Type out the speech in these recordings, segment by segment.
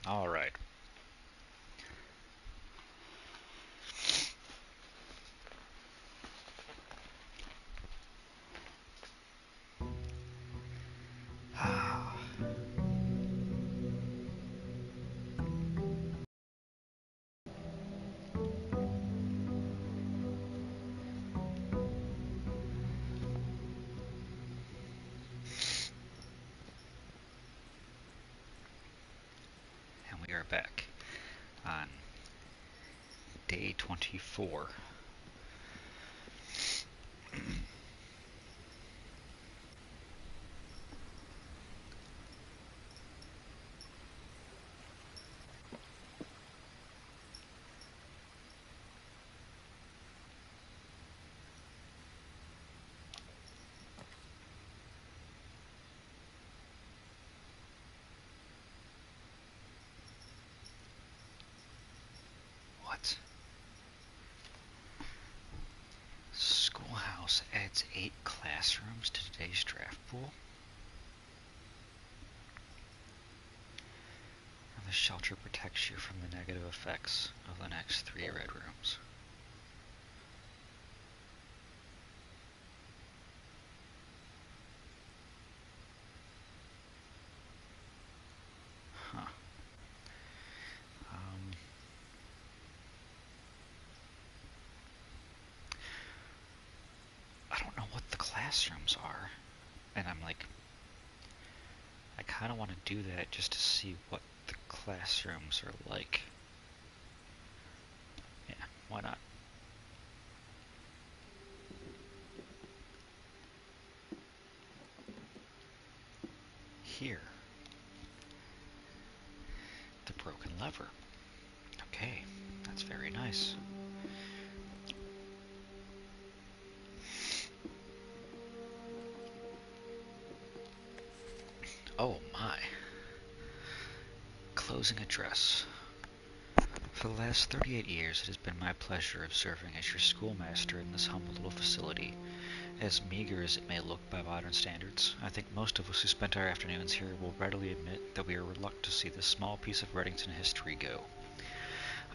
All right. And we are back on day 24. What? Schoolhouse adds 8 classrooms to today's draft pool? And the shelter protects you from the negative effects of the next 3 red rooms. Huh. Um, I don't know what the classrooms are. And I'm like, I kind of want to do that just to see what the classrooms are like. Yeah, why not? Here, the broken lever. Okay, that's very nice. Oh my. Closing address. For the last 38 years, it has been my pleasure of serving as your schoolmaster in this humble little facility. As meager as it may look by modern standards, I think most of us who spent our afternoons here will readily admit that we are reluctant to see this small piece of Reddington history go.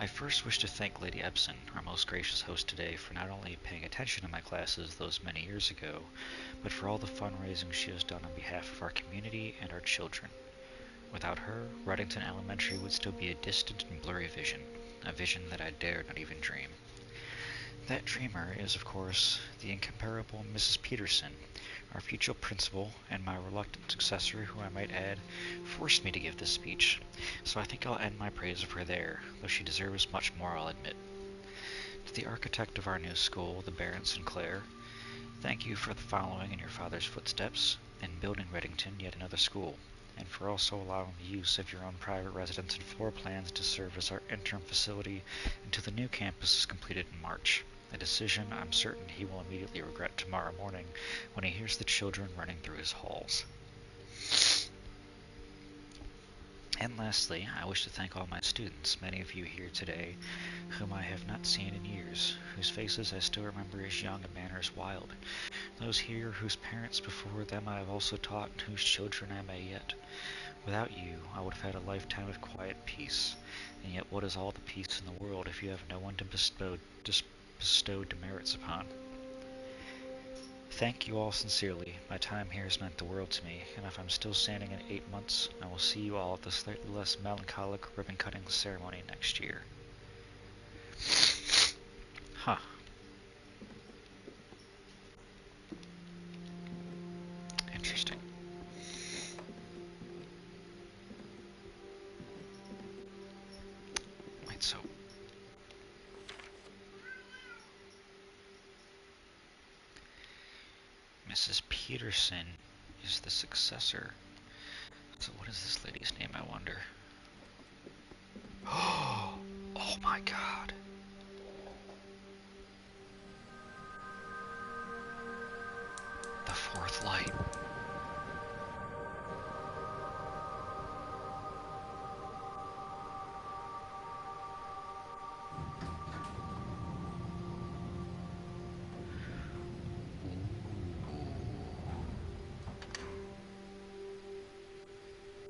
I first wish to thank Lady Epson, our most gracious host today, for not only paying attention to my classes those many years ago, but for all the fundraising she has done on behalf of our community and our children. Without her, Reddington Elementary would still be a distant and blurry vision, a vision that I dared not even dream. That dreamer is, of course, the incomparable Mrs. Peterson, our future principal, and my reluctant successor, who I might add, forced me to give this speech, so I think I'll end my praise of her there, though she deserves much more, I'll admit. To the architect of our new school, the Baron Sinclair, thank you for following in your father's footsteps, and building Reddington yet another school, and for also allowing the use of your own private residence and floor plans to serve as our interim facility until the new campus is completed in March. A decision I'm certain he will immediately regret tomorrow morning when he hears the children running through his halls. And lastly, I wish to thank all my students, many of you here today, whom I have not seen in years, whose faces I still remember as young and manners wild, those here whose parents before them I have also taught, and whose children I may yet. Without you, I would have had a lifetime of quiet peace, and yet what is all the peace in the world if you have no one to bestow demerits upon? Thank you all sincerely. My time here has meant the world to me, and if I'm still standing in 8 months, I will see you all at the slightly less melancholic ribbon-cutting ceremony next year. Huh. Interesting. Wait, so Mrs. Peterson is the successor. So what is this lady's name, I wonder? Oh my god. The fourth light.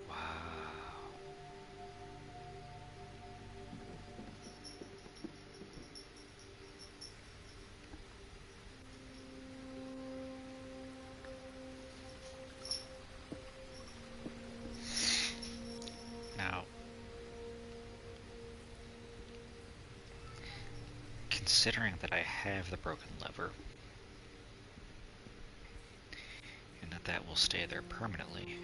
Wow. considering that I have the broken lever, and that will stay there permanently,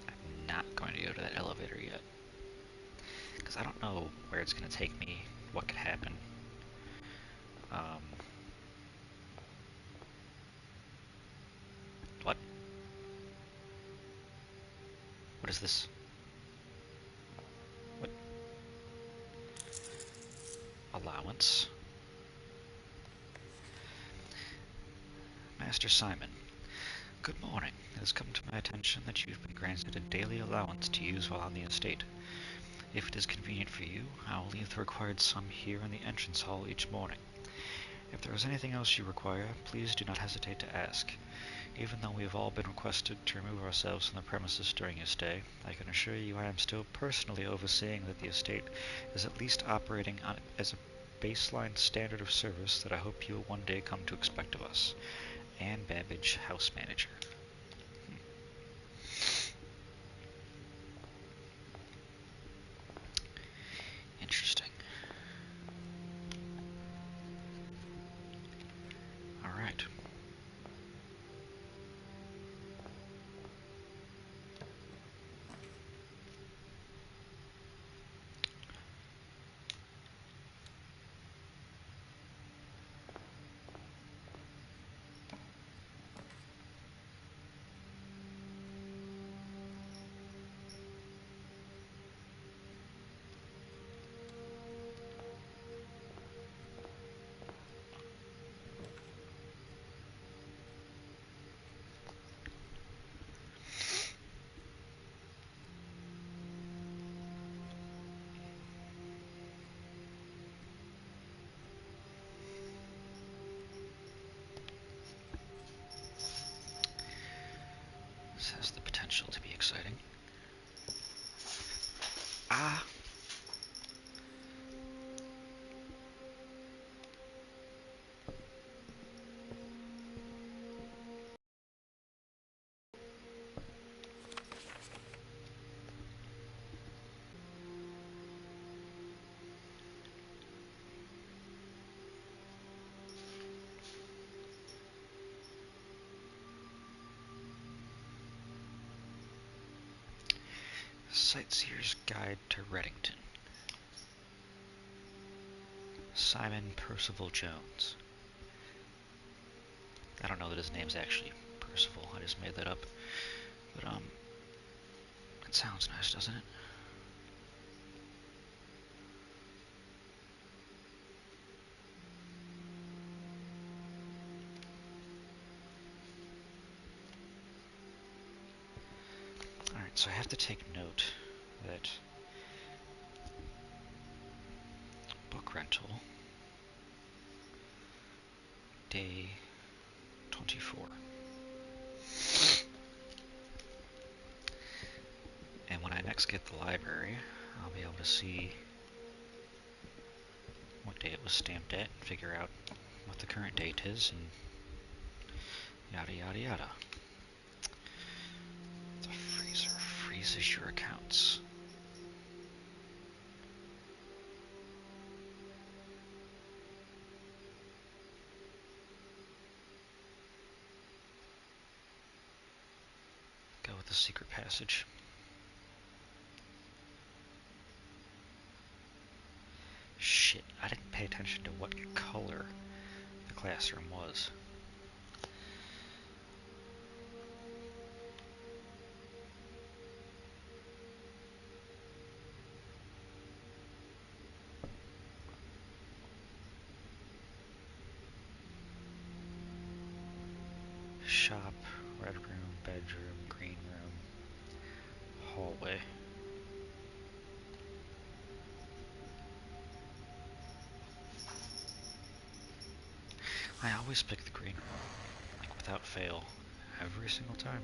I'm not going to go to that elevator yet. Because I don't know where it's going to take me, what could happen. What? What is this? What? Allowance. Master Simon, good morning. It has come to my attention that you've been granted a daily allowance to use while on the estate. If it is convenient for you, I will leave the required sum here in the entrance hall each morning. If there is anything else you require, please do not hesitate to ask. Even though we have all been requested to remove ourselves from the premises during your stay, I can assure you I am still personally overseeing that the estate is at least operating on as a baseline standard of service that I hope you will one day come to expect of us. Anne Babbage, House Manager. Interesting. Alright. This has the potential to be exciting. Ah! Sightseer's Guide to Reddington. Simon Percival Jones. I don't know that his name's actually Percival, I just made that up. But, it sounds nice, doesn't it? Alright, so I have to take note that book rental, day 24. And when I next get the library, I'll be able to see what day it was stamped at, and figure out what the current date is, and yada yada yada. The freezer freezes your accounts. Go with the secret passage. Shit, I didn't pay attention to what color the classroom was. Shop, red room, bedroom, green room, hallway. I always pick the green room, like without fail, every single time.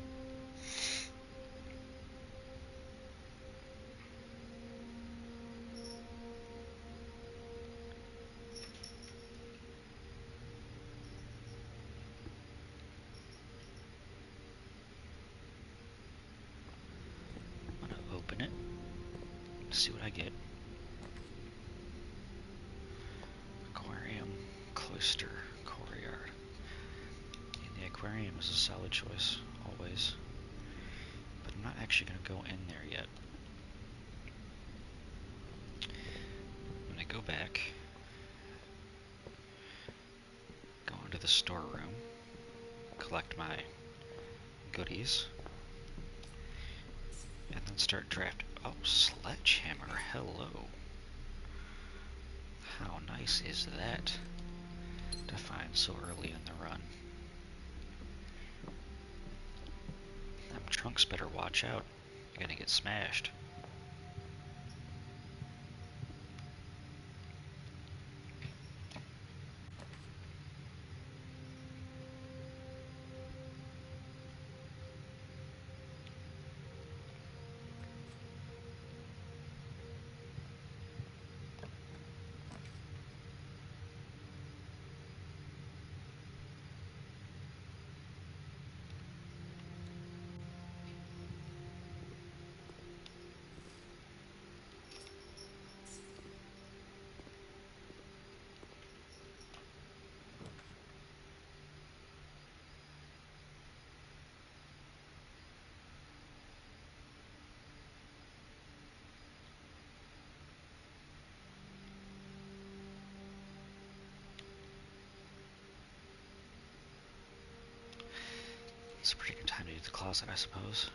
I'm gonna open it, see what I get. Aquarium, cloister, courtyard. And the aquarium is a solid choice, always. But I'm not actually going to go in there yet. I'm going to go back, go into the storeroom, collect my goodies, and then start drafting. Oh, sledgehammer, hello. How nice is that to find so early in the run? Them trunks better watch out. You're gonna get smashed. It's a pretty good time to do the closet, I suppose.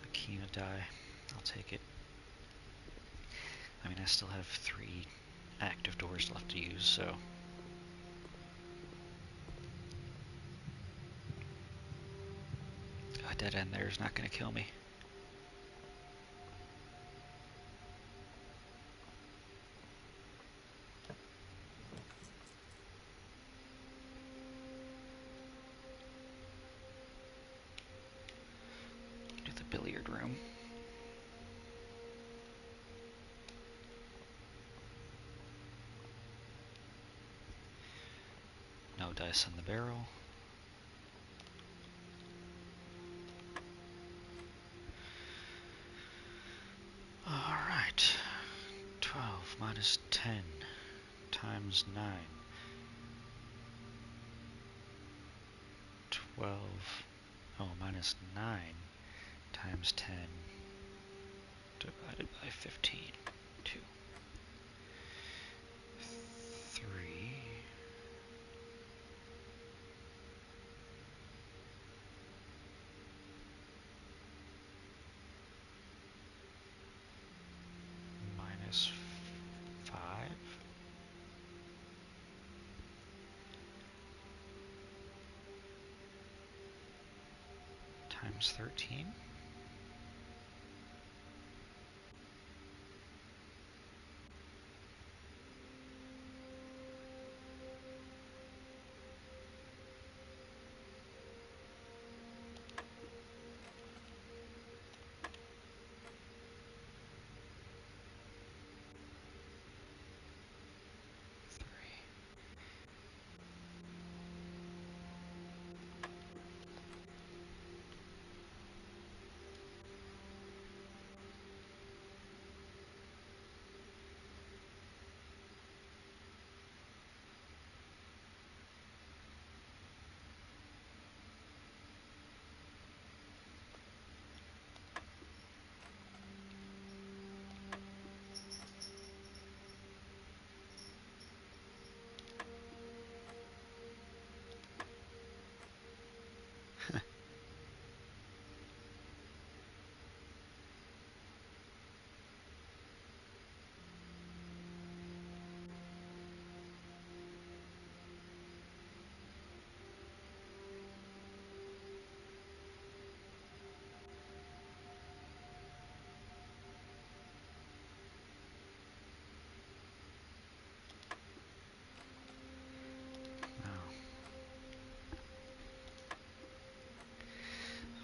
A key and a die. I'll take it. I mean, I still have 3 active doors left to use, so... A dead end there is not going to kill me. Do the billiard room. No dice on the barrel. Alright. 12 minus 10 times 9. 12. Oh, minus 9 times 10 divided by 15. 2. 3. Minus 5 times 13.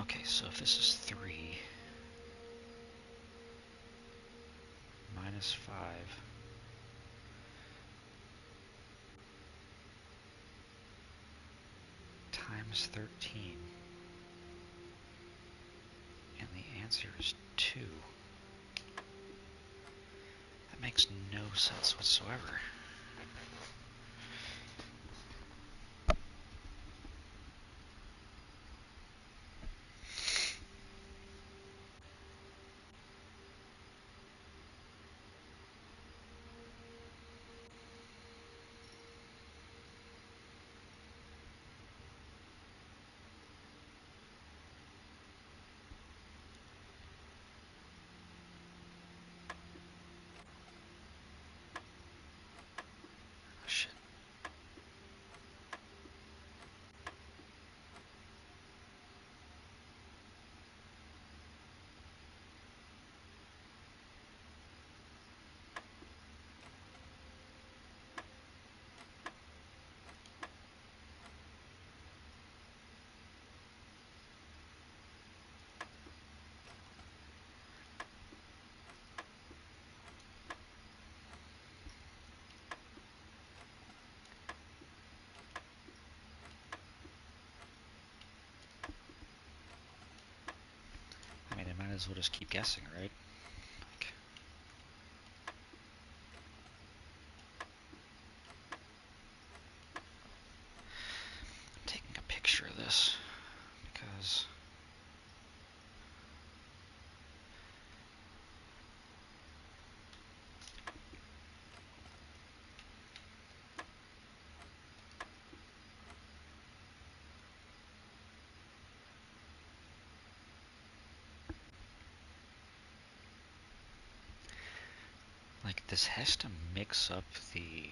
Okay, so if this is 3 minus 5 times 13, and the answer is 2. That makes no sense whatsoever. Shit. I mean, I might as well just keep guessing, right? Like, I'm taking a picture of this because like this has to mix up the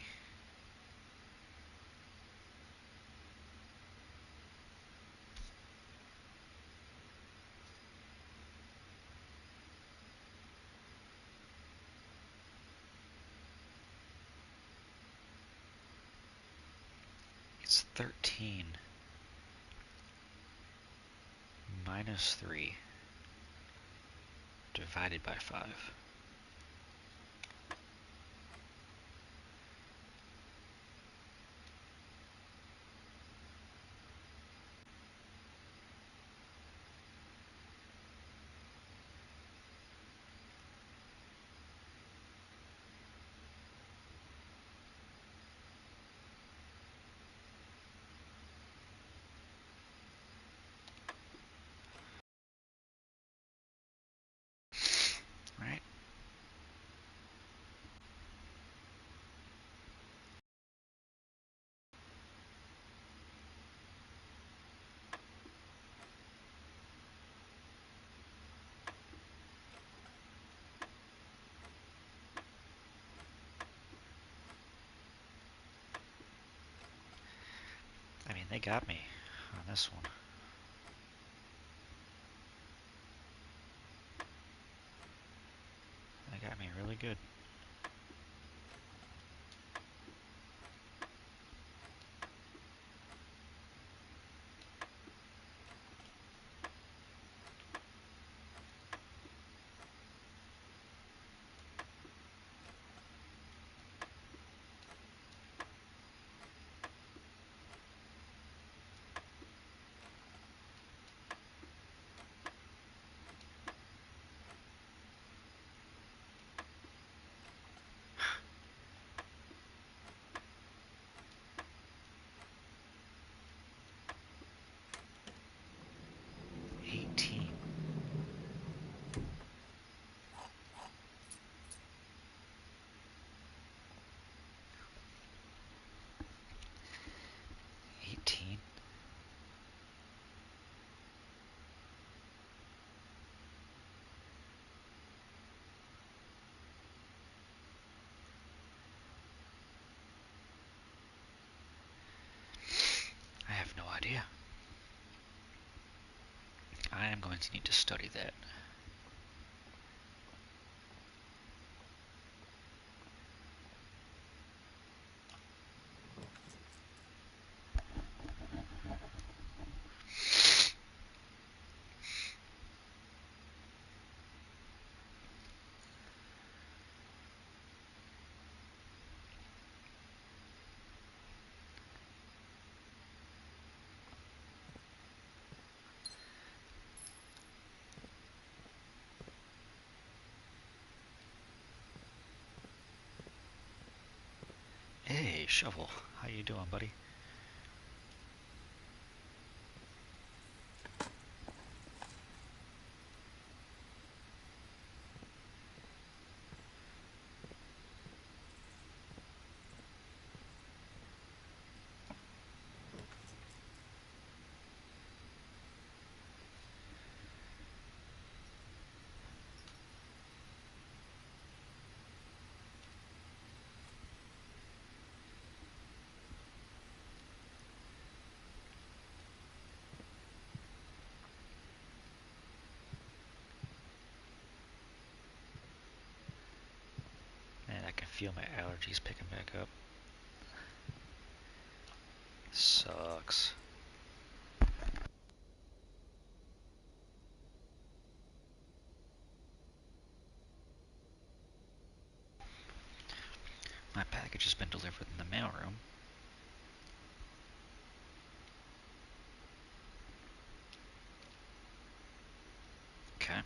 it's 13 minus 3 divided by 5. Right? I mean, they got me on this one. They got me really good. Eighteen. 18? I have no idea. I am going to need to study that. Hey, Shovel, how you doing, buddy? Man, I can feel my allergies picking back up. Sucks. My package has been delivered in the mailroom. Okay.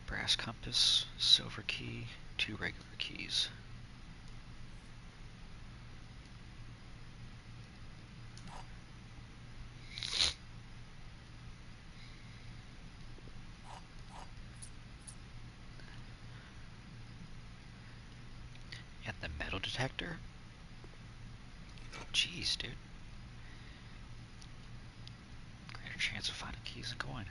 Brass compass, silver key, 2 regular keys. And the metal detector? Jeez, dude. Greater chance of finding keys and coin.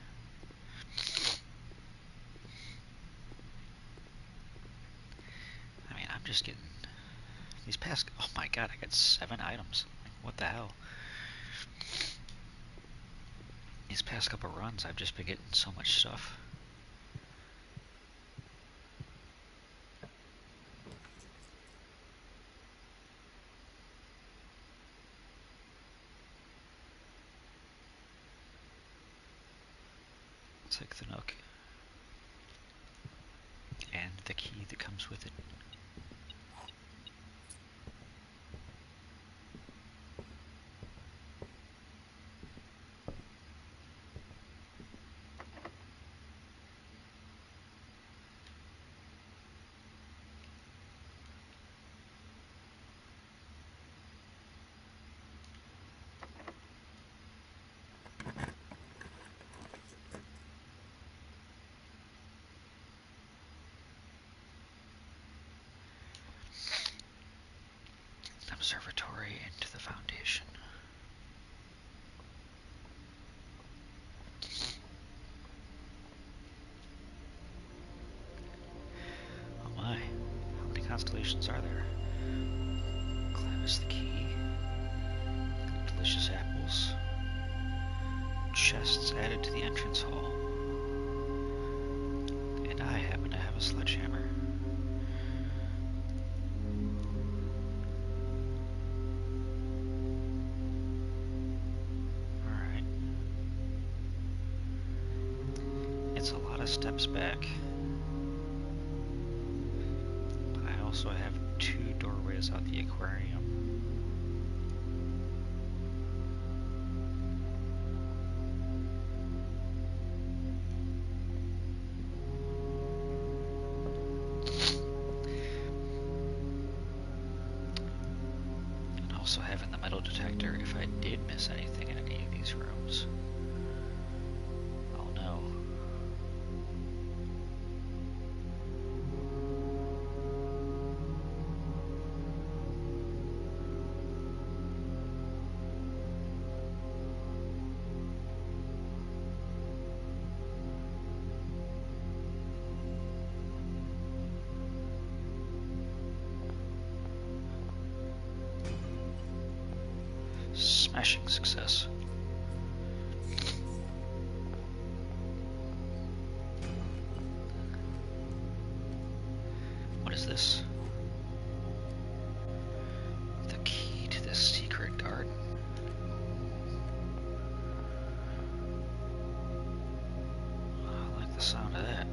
I mean, I'm just getting... These past... Oh my god, I got 7 items. Like, what the hell? These past couple runs, I've just been getting so much stuff. Take the Nook. And the key that comes with it. Observatory into the Foundation. Oh my, how many constellations are there? Clavis the key. Delicious apples. Chests added to the entrance hall. And I happen to have a sledgehammer. Alright. It's a lot of steps back. But I also have 2 doorways out the aquarium. Also having the metal detector if I did miss anything in any of these rooms. Oh no. Smashing success. What is this? The key to the secret garden. I like the sound of that.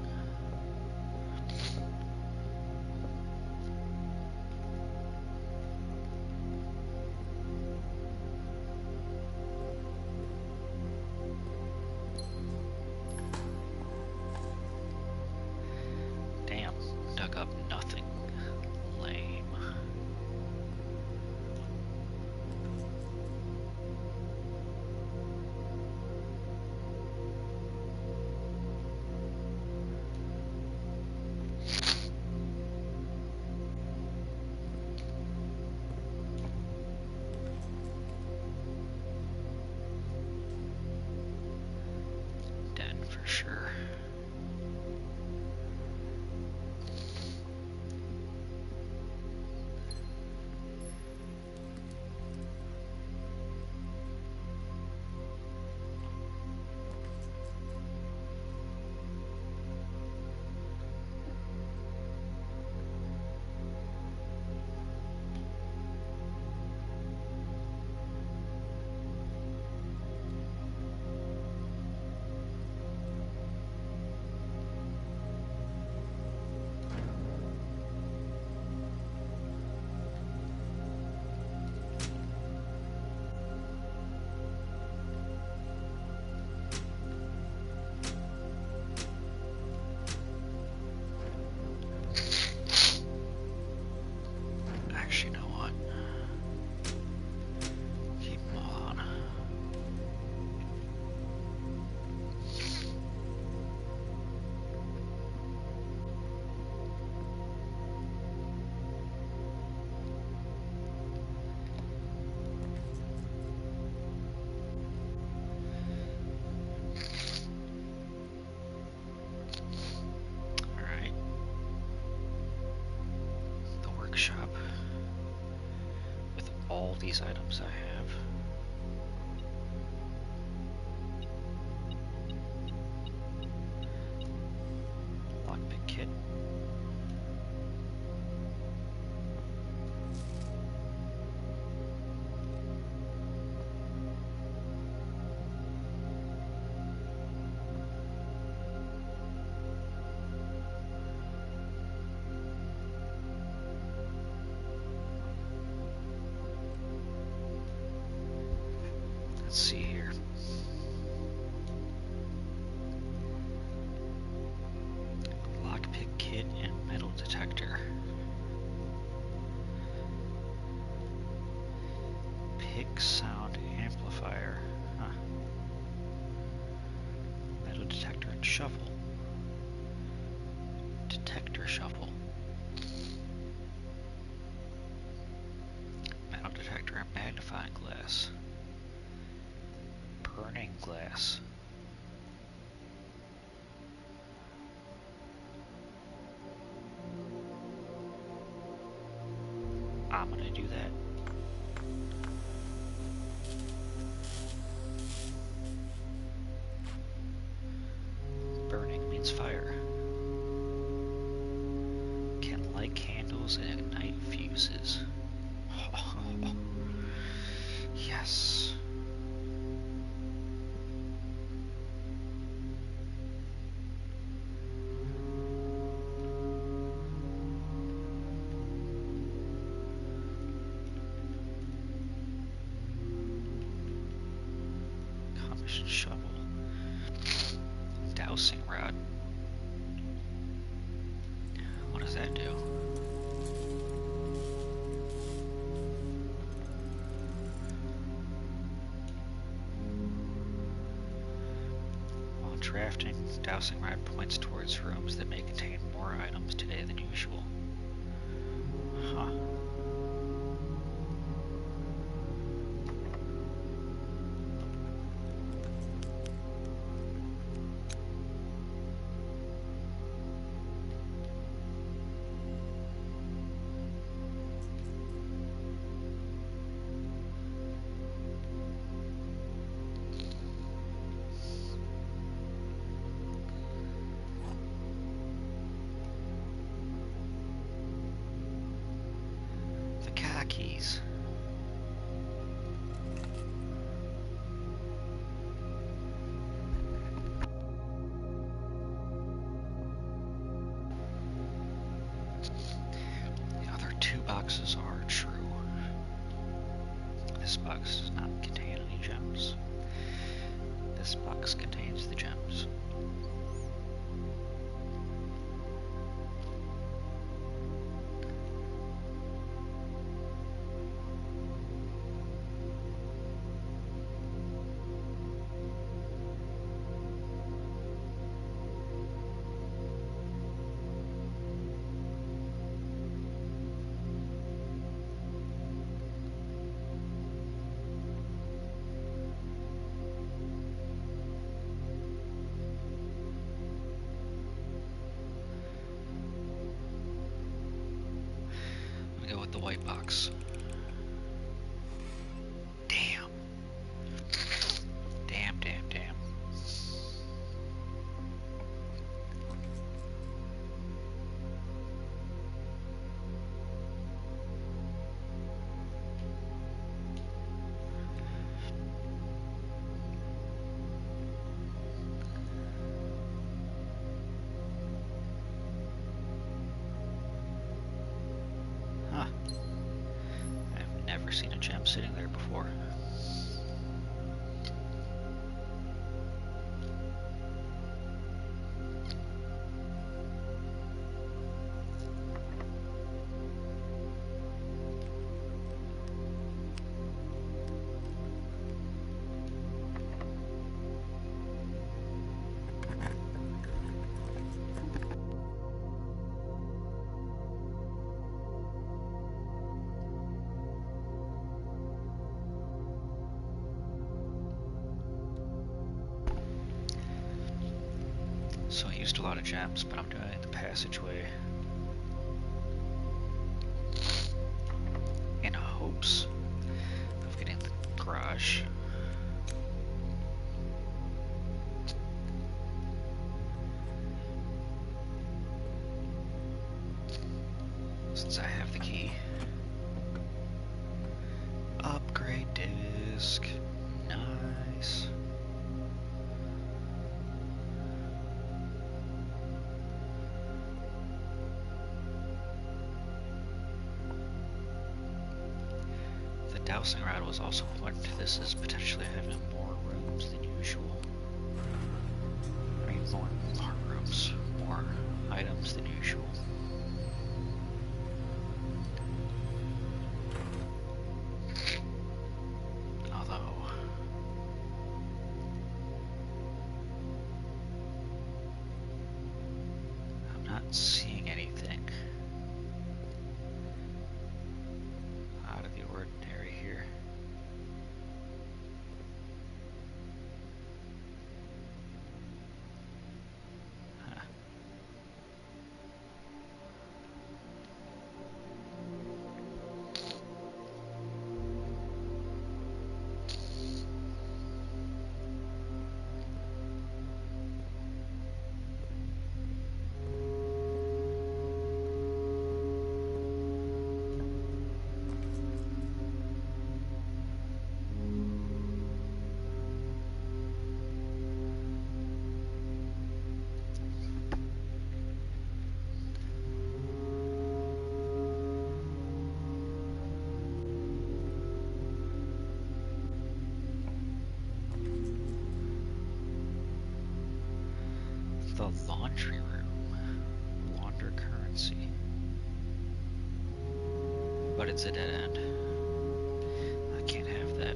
all these items I have. Lockpick kit. Let's see here. Lockpick kit and metal detector. Pick sound amplifier. Huh. Metal detector and shovel. Detector shovel. Metal detector and magnifying glass. Burning glass. I'm gonna do that. Burning means fire. Can light candles and ignite fuses. Yes. Commission shovel. Dowsing rod. What does that do? While drafting, dowsing rod points towards rooms that may contain more items today than usual. Huh. Keys. The other two boxes are true. This box does not contain any gems. This box contains the gems. Go with the white box. Damn. Damn, damn, damn. Huh. I've never seen a gem sitting there before. So I used a lot of gems, but I'm doing the passageway in hopes garage. Since I have the key. Upgrade disc. Nice. The dowsing rod was also pointing to this as potentially having more rooms than usual. I mean, more rooms, more items than usual. Although, I'm not seeing anything out of the ordinary here. Huh. The laundry room. Launder currency. But it's a dead end. I can't have that.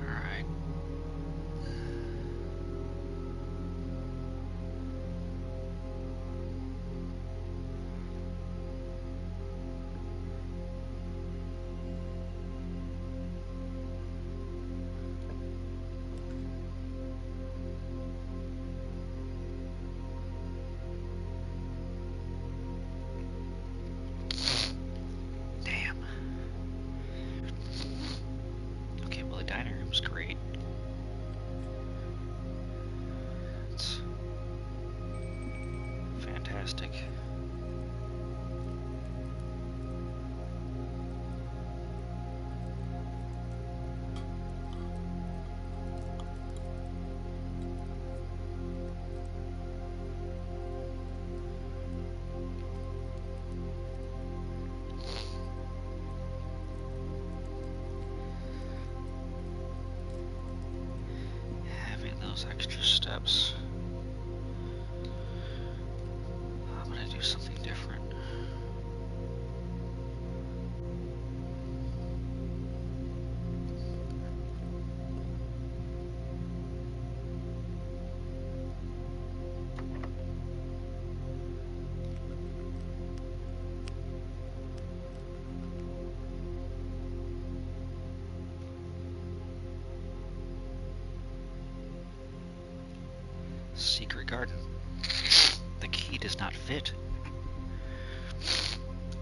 Alright. Damn. Okay, well the dining room's great. It's fantastic. Having those extra steps. I'm gonna do something different. Secret garden. The key does not fit.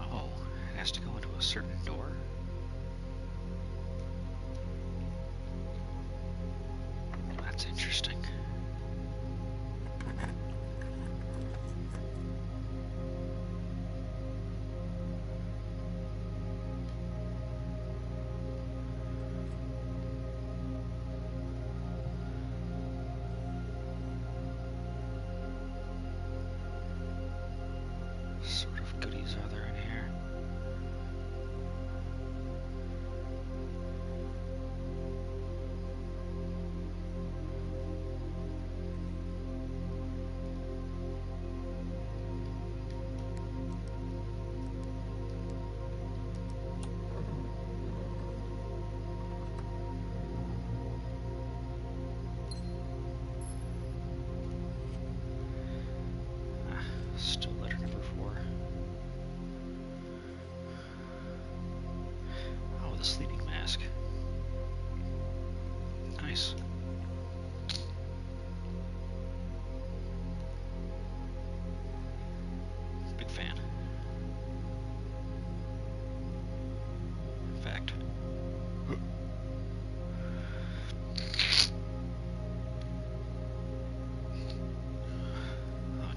Oh, it has to go into a certain door? That's interesting. Sort of goodies are there in here? Still letter number 4. Oh, the sleeping mask. Nice.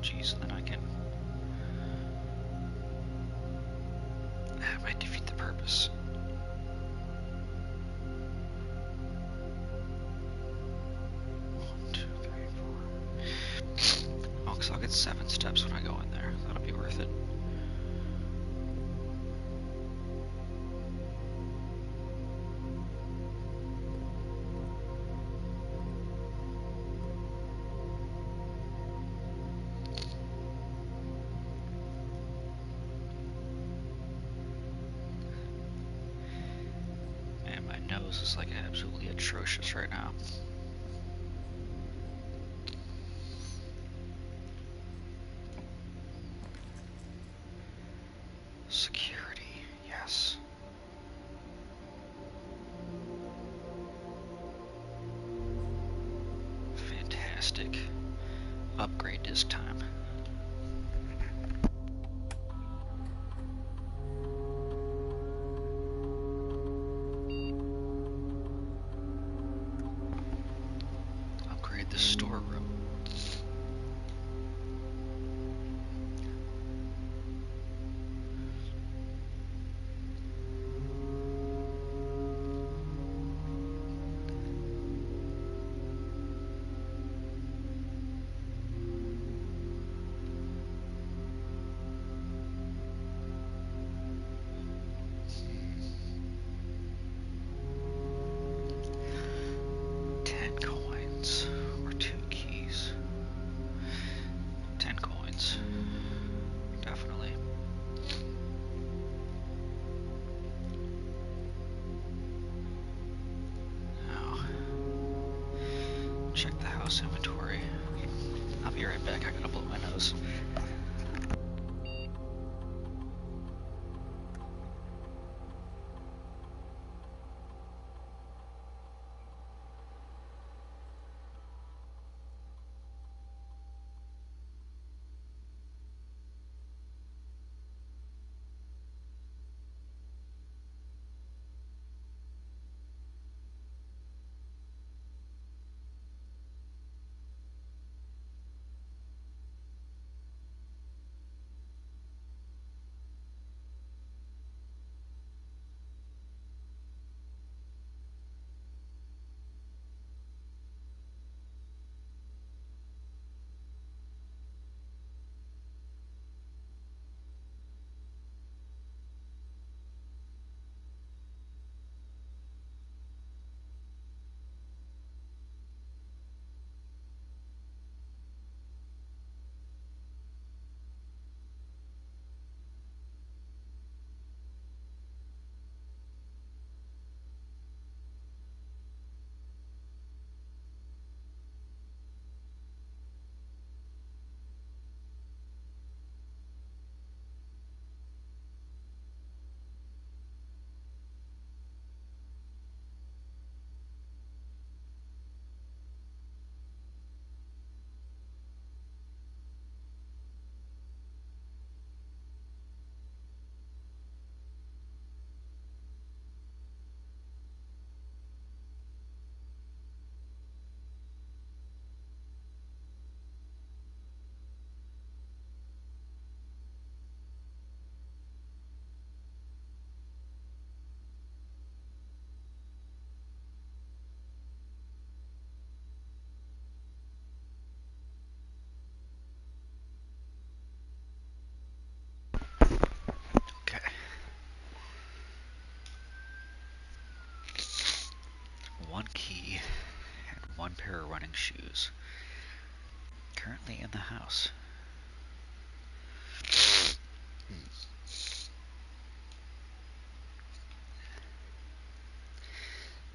Jeez, and then I can... That might defeat the purpose. One, two, three, four. Oh, because I'll get 7 steps when I go in there. That'll be worth it. And my nose is like absolutely atrocious right now. Security, yes. Fantastic. Upgrade this time. Upgrade the storeroom. Check the house inventory. I'll be right back, I gotta blow my nose. Okay. One key and 1 pair of running shoes. Currently in the house.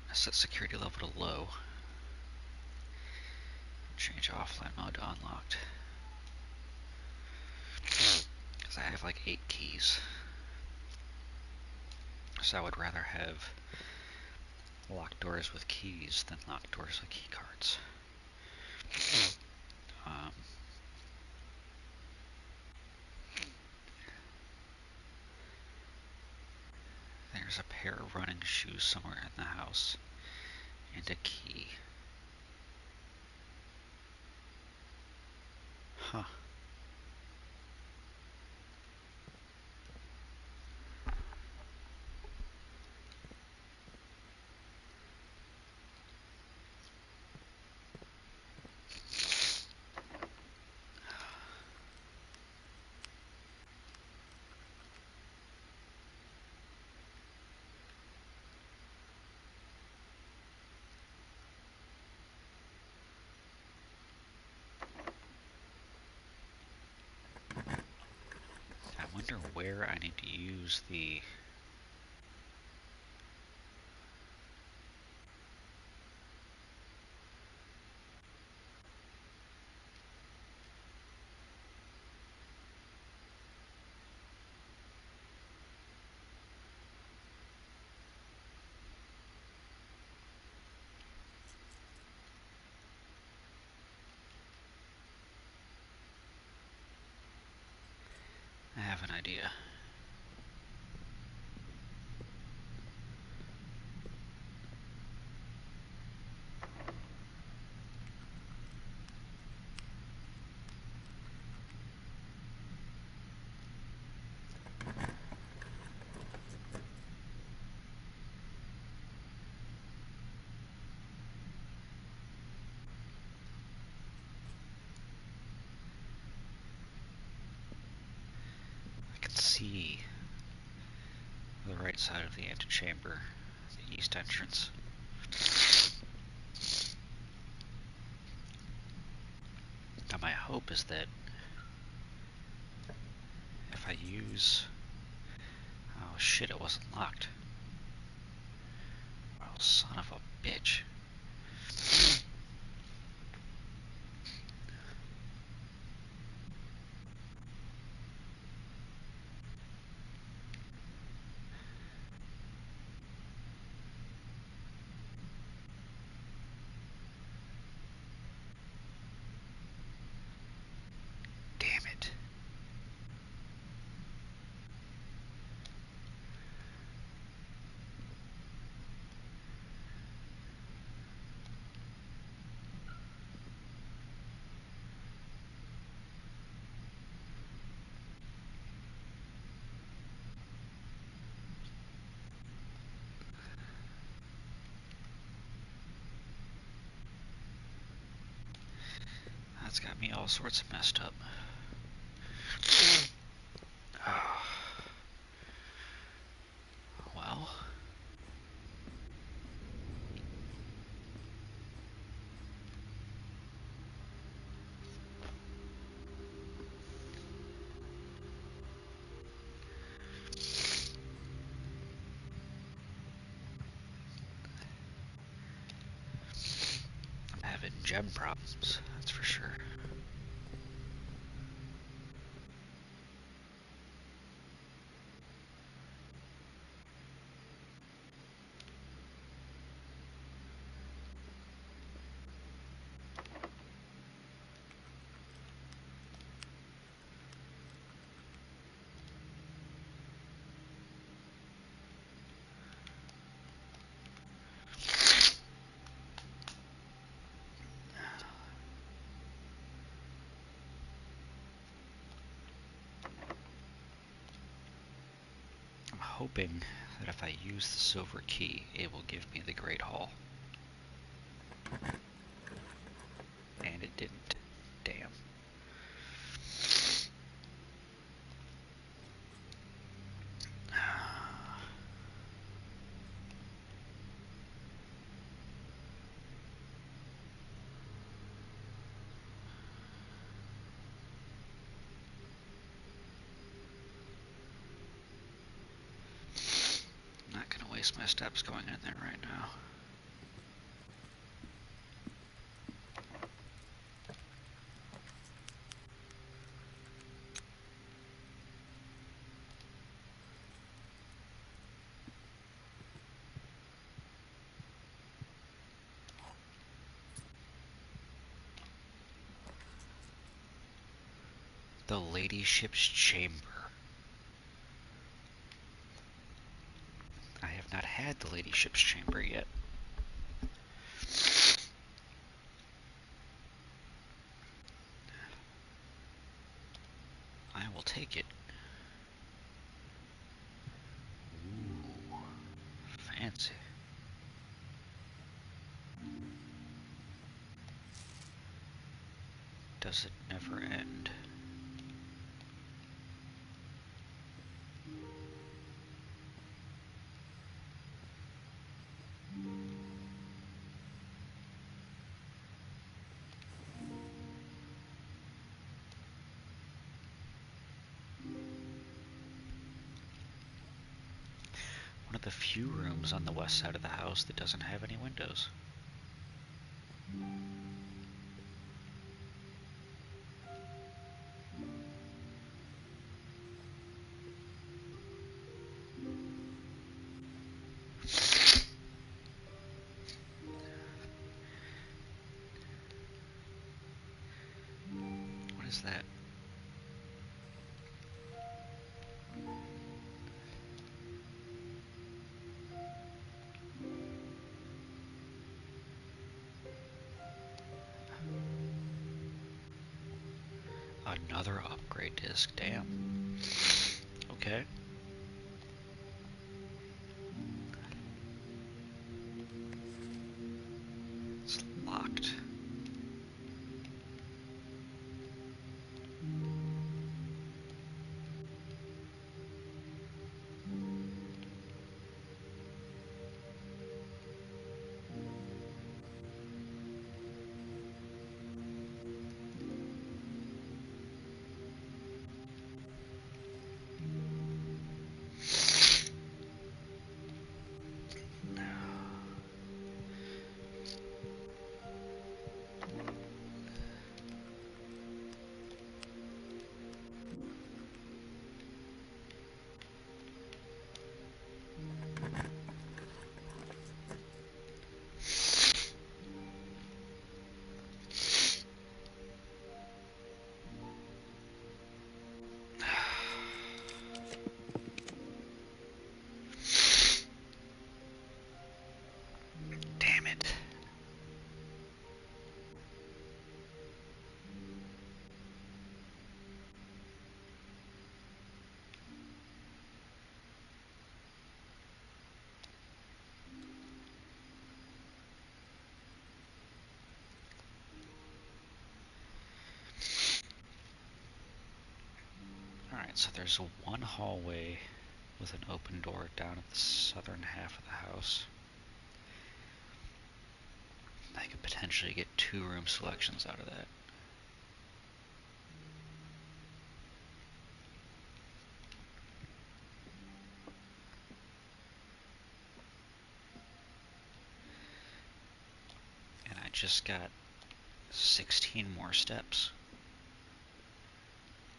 I set security level to low. Change offline mode to unlocked. Because I have like 8 keys. So I would rather have locked doors with keys than locked doors with key cards. There's a pair of running shoes somewhere in the house. And a key. Huh. wonder where I need to use the... I have an idea. I can see the right side of the antechamber, the east entrance. Now my hope is that if I use... Oh shit, it wasn't locked. Oh, son of a bitch. Damn it. That's got me all sorts of messed up. Oh. Well... I'm having gem problems, that's for sure. I'm hoping that if I use the silver key, it will give me the Great Hall. And it didn't. Damn. I'm not gonna waste my steps going in there right now. The Ladyship's Chamber. I have not had the Ladyship's Chamber yet. I will take it. Ooh, fancy. Does it never end? the few rooms on the west side of the house that doesn't have any windows. What is that? Another upgrade disc, damn. Okay. It's locked. Damn it. Alright, so there's one hallway with an open door down at the southern half of the house. I could potentially get 2 room selections out of that. And I just got 16 more steps,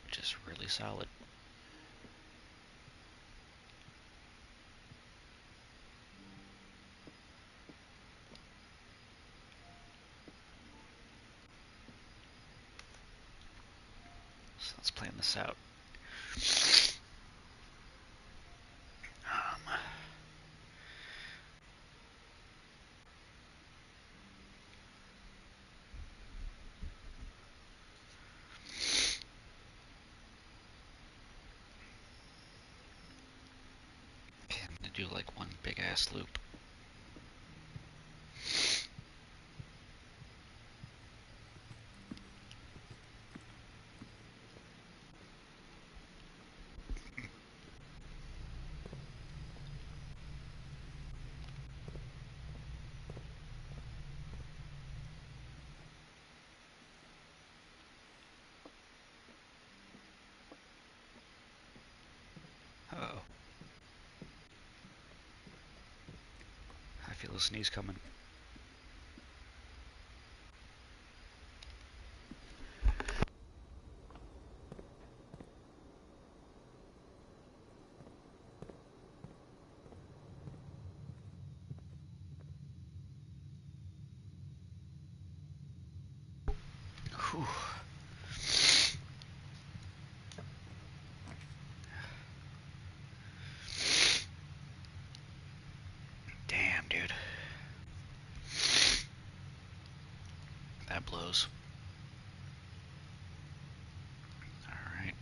which is really solid. So let's plan this out. Okay, I'm gonna do like one big ass loop. Uh-oh. I feel a sneeze coming. Whew. Damn, dude. That blows. Alright.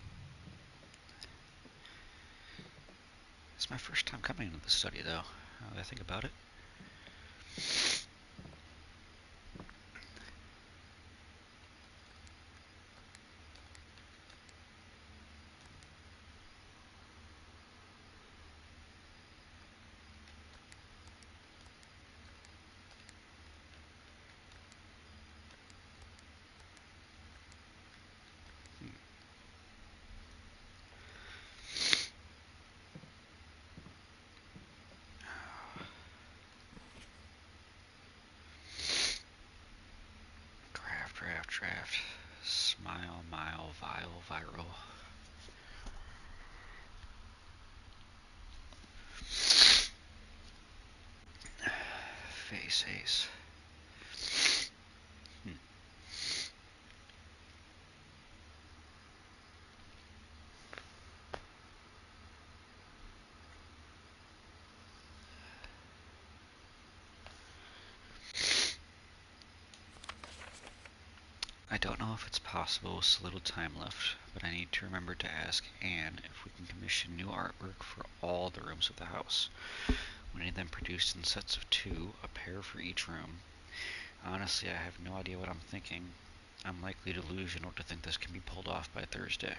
It's my first time coming into the study, though, now that I think about it. Ace, ace. I don't know if it's possible with so little time left, but I need to remember to ask Anne if we can commission new artwork for all the rooms of the house. We need them produced in sets of 2, a pair for each room. Honestly, I have no idea what I'm thinking. I'm likely delusional to think this can be pulled off by Thursday.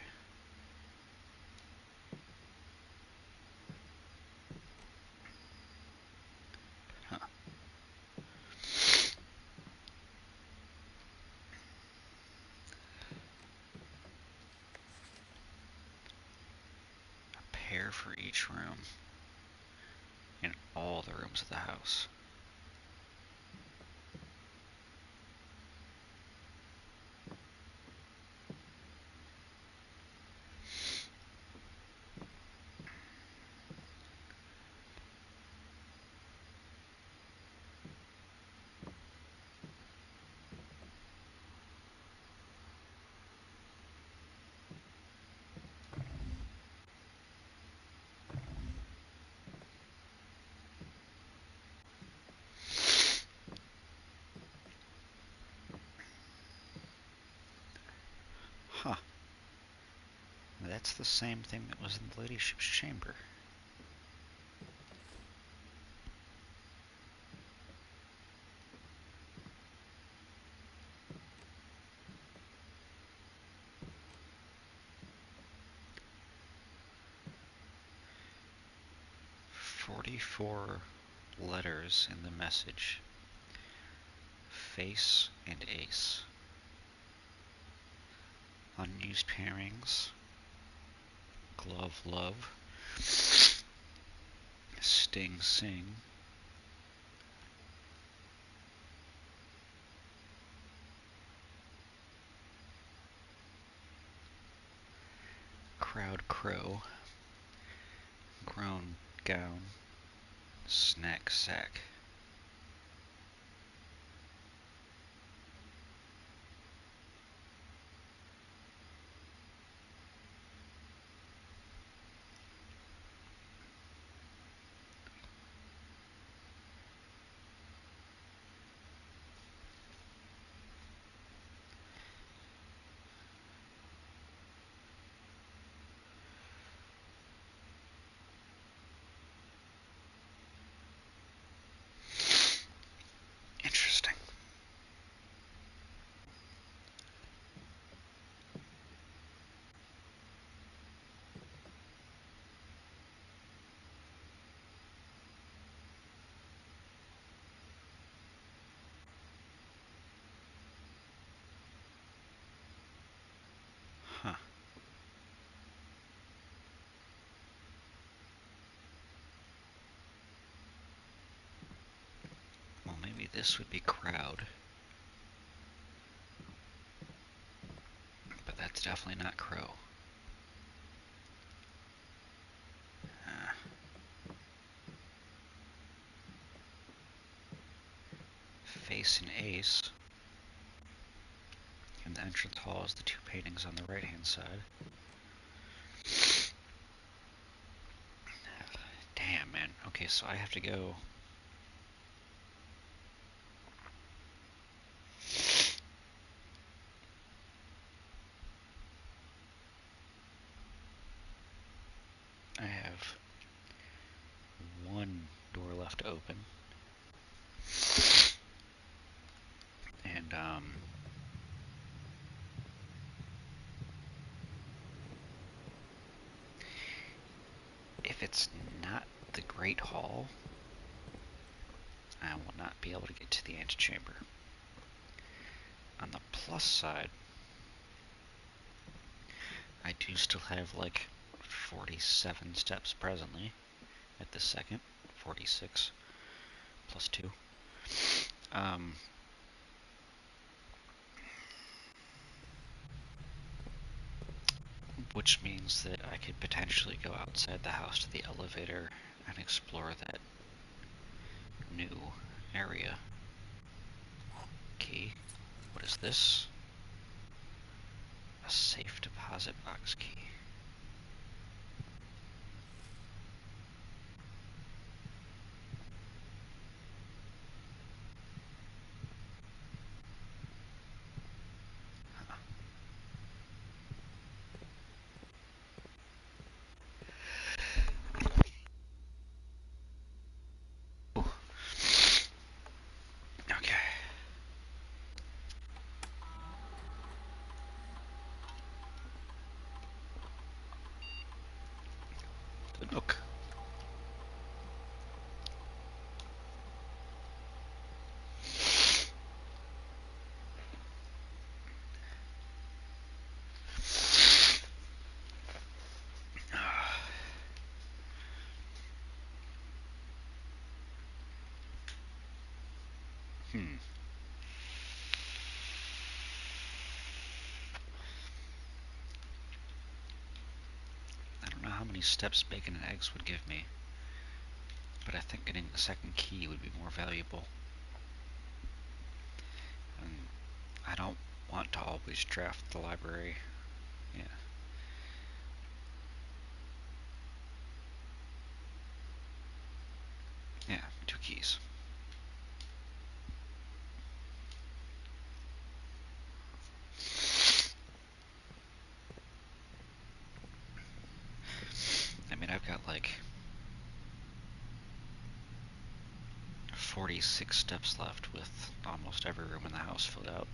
Huh. A pair for each room in all the rooms of the house. Huh. That's the same thing that was in the ladyship's chamber. "44 letters in the message. Face and ace. Unused pairings. Glove love. Sting sing. Crowd crow. Grown gown. Snack sack." Interesting. Huh. Well, maybe this would be crowd. But that's definitely not crow. Face and ace. And the entrance hall is the 2 paintings on the right-hand side. Damn, man. Okay, so I have to go... I have 1 door left open. And, if it's not the Great Hall, I will not be able to get to the antechamber. On the plus side, I do still have like 47 steps presently at the second. 46 plus 2. Which means that I could potentially go outside the house to the elevator and explore that new area. Key. What is this? A safe deposit box key. Ooh. Okay. The Nook. Hmm. I don't know how many steps bacon and eggs would give me, but I think getting the second key would be more valuable. And I don't want to always draft the library. Yeah. Yeah, 2 keys. I mean, I've got like 46 steps left with almost every room in the house filled out.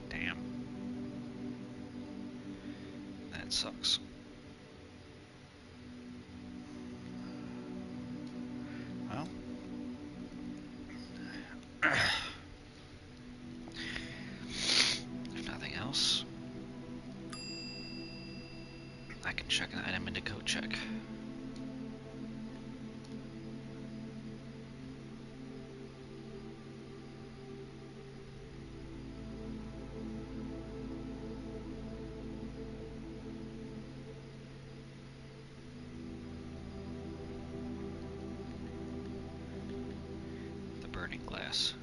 Damn. That sucks. Well. If nothing else, I can check an item into code check. The burning glass.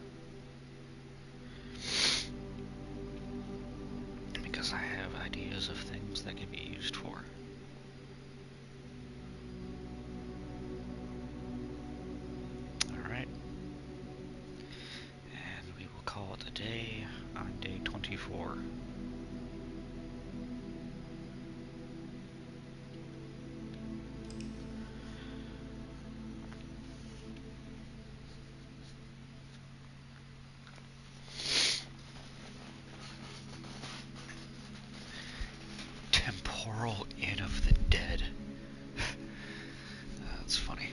Because I have ideas of things that can be used for. Alright. And we will call it a day on day 24. Temporal Inn of the Dead. That's funny.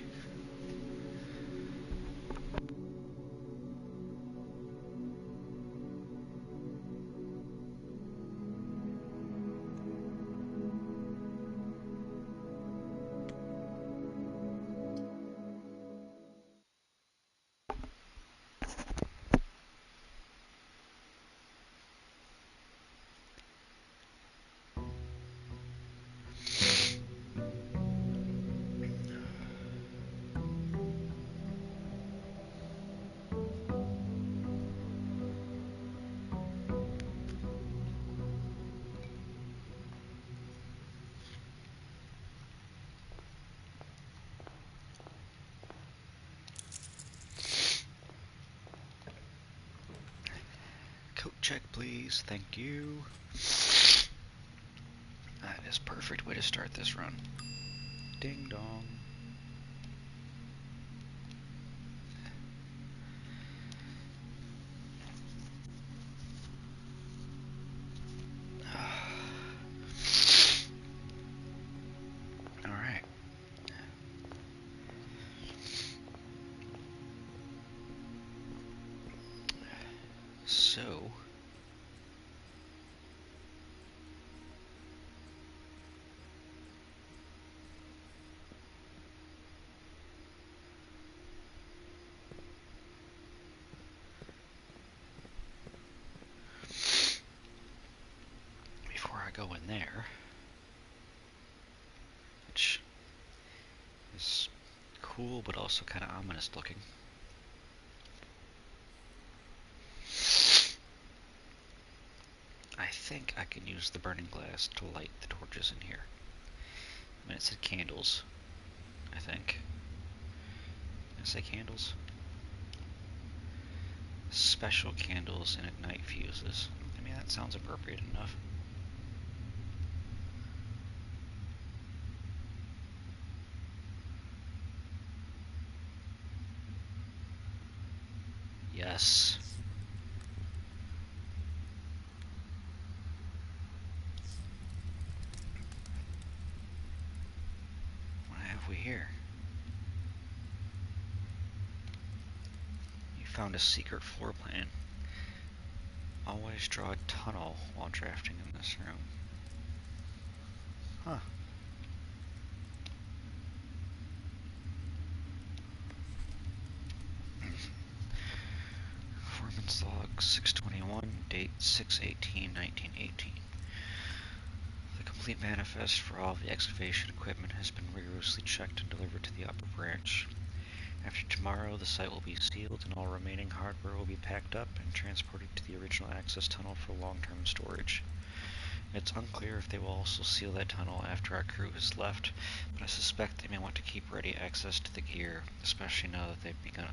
Code check, please. Thank you. That is a perfect way to start this run. Ding dong. Alright. So, before I go in there, which is cool but also kind of ominous looking, I think I can use the burning glass to light the torches in here. I mean, it said candles, I think. Did I say candles? Special candles and ignite fuses. I mean, that sounds appropriate enough. Yes. What have we here? You found a secret floor plan. Always draw a tunnel while drafting in this room. Huh. Foreman's log 621, date 6/18/1918. The complete manifest for all of the excavation equipment has been rigorously checked and delivered to the upper branch. After tomorrow, the site will be sealed and all remaining hardware will be packed up and transported to the original access tunnel for long-term storage. It's unclear if they will also seal that tunnel after our crew has left, but I suspect they may want to keep ready access to the gear, especially now that they've begun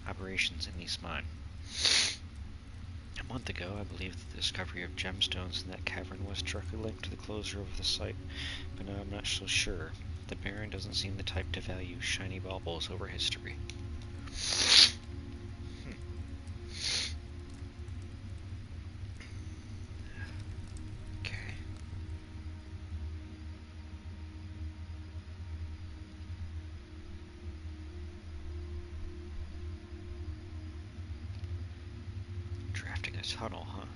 operations in East Mine. A month ago, I believe the discovery of gemstones in that cavern was directly linked to the closure of the site, but now I'm not so sure. The Baron doesn't seem the type to value shiny baubles over history. Okay. Drafting a tunnel, huh?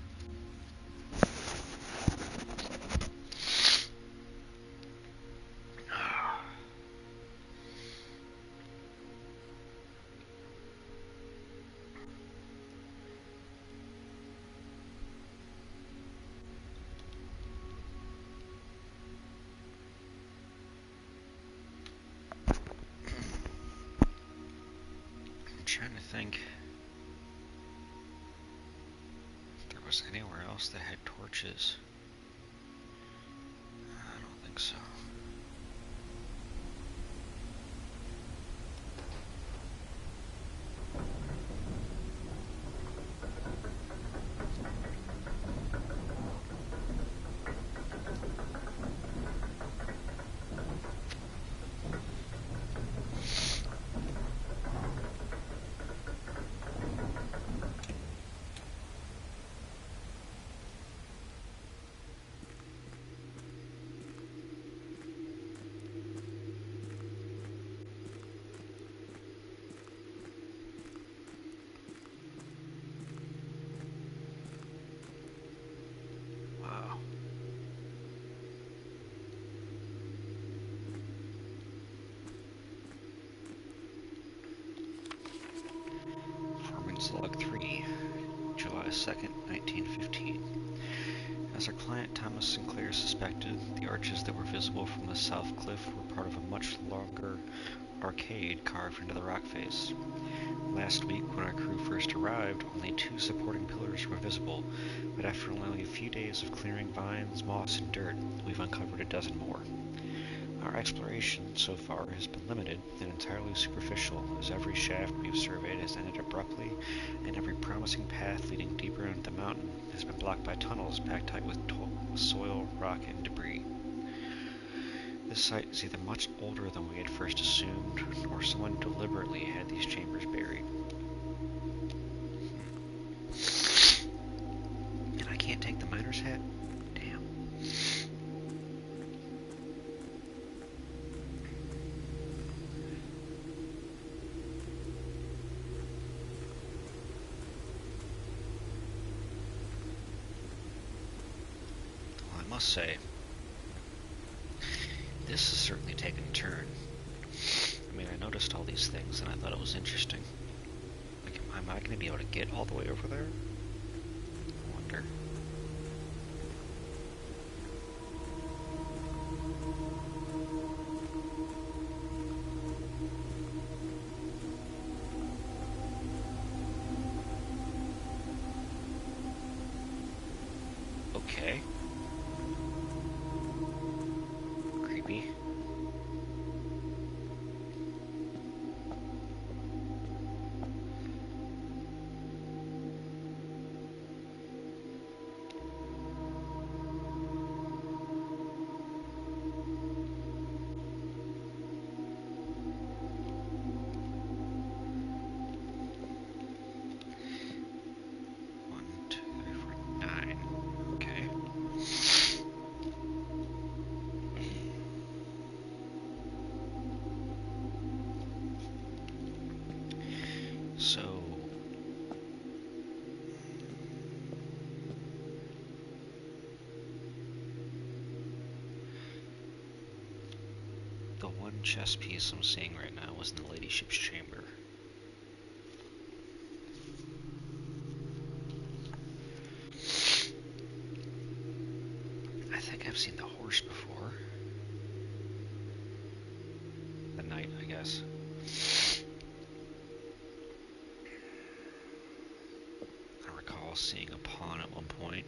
I'm trying to think if there was anywhere else that had torches. I don't think so. Wow. Foreman's log 3, July 2nd, 1915. As our client Thomas Sinclair suspected, the arches that were visible from the south cliff were part of a much longer arcade carved into the rock face. Last week, when our crew first arrived, only 2 supporting pillars were visible, but after only a few days of clearing vines, moss, and dirt, we've uncovered a dozen more. Our exploration so far has been limited and entirely superficial, as every shaft we've surveyed has ended abruptly, and every promising path leading deeper into the mountain has been blocked by tunnels packed tight with soil, rock, and debris. This site is either much older than we had first assumed, or someone deliberately had these chambers buried. And I can't take the miner's hat? Damn. Well, I must say, this has certainly taken a turn. I mean, I noticed all these things and I thought it was interesting. Like, am I going to be able to get all the way over there? I wonder. Okay. Creepy. So, the one chess piece I'm seeing right now was in the ladyship's chamber. I think I've seen the horse before. The knight, I guess. I recall seeing a pawn at one point.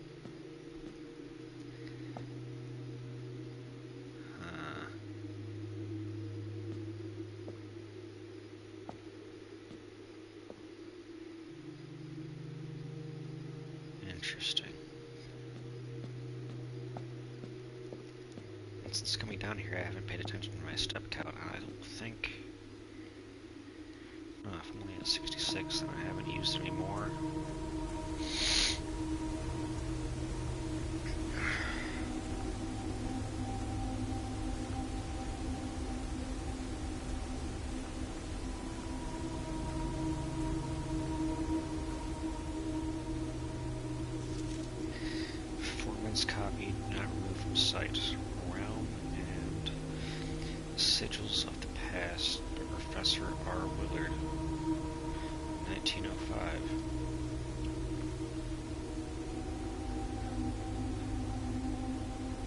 Interesting. Since coming down here, I haven't paid attention to my step count, and I don't think... if I'm only at 66, then I haven't used any more. Foreman's copy, not removed from site. Realm and Sigils of the Past by Professor R. Willard, 1905.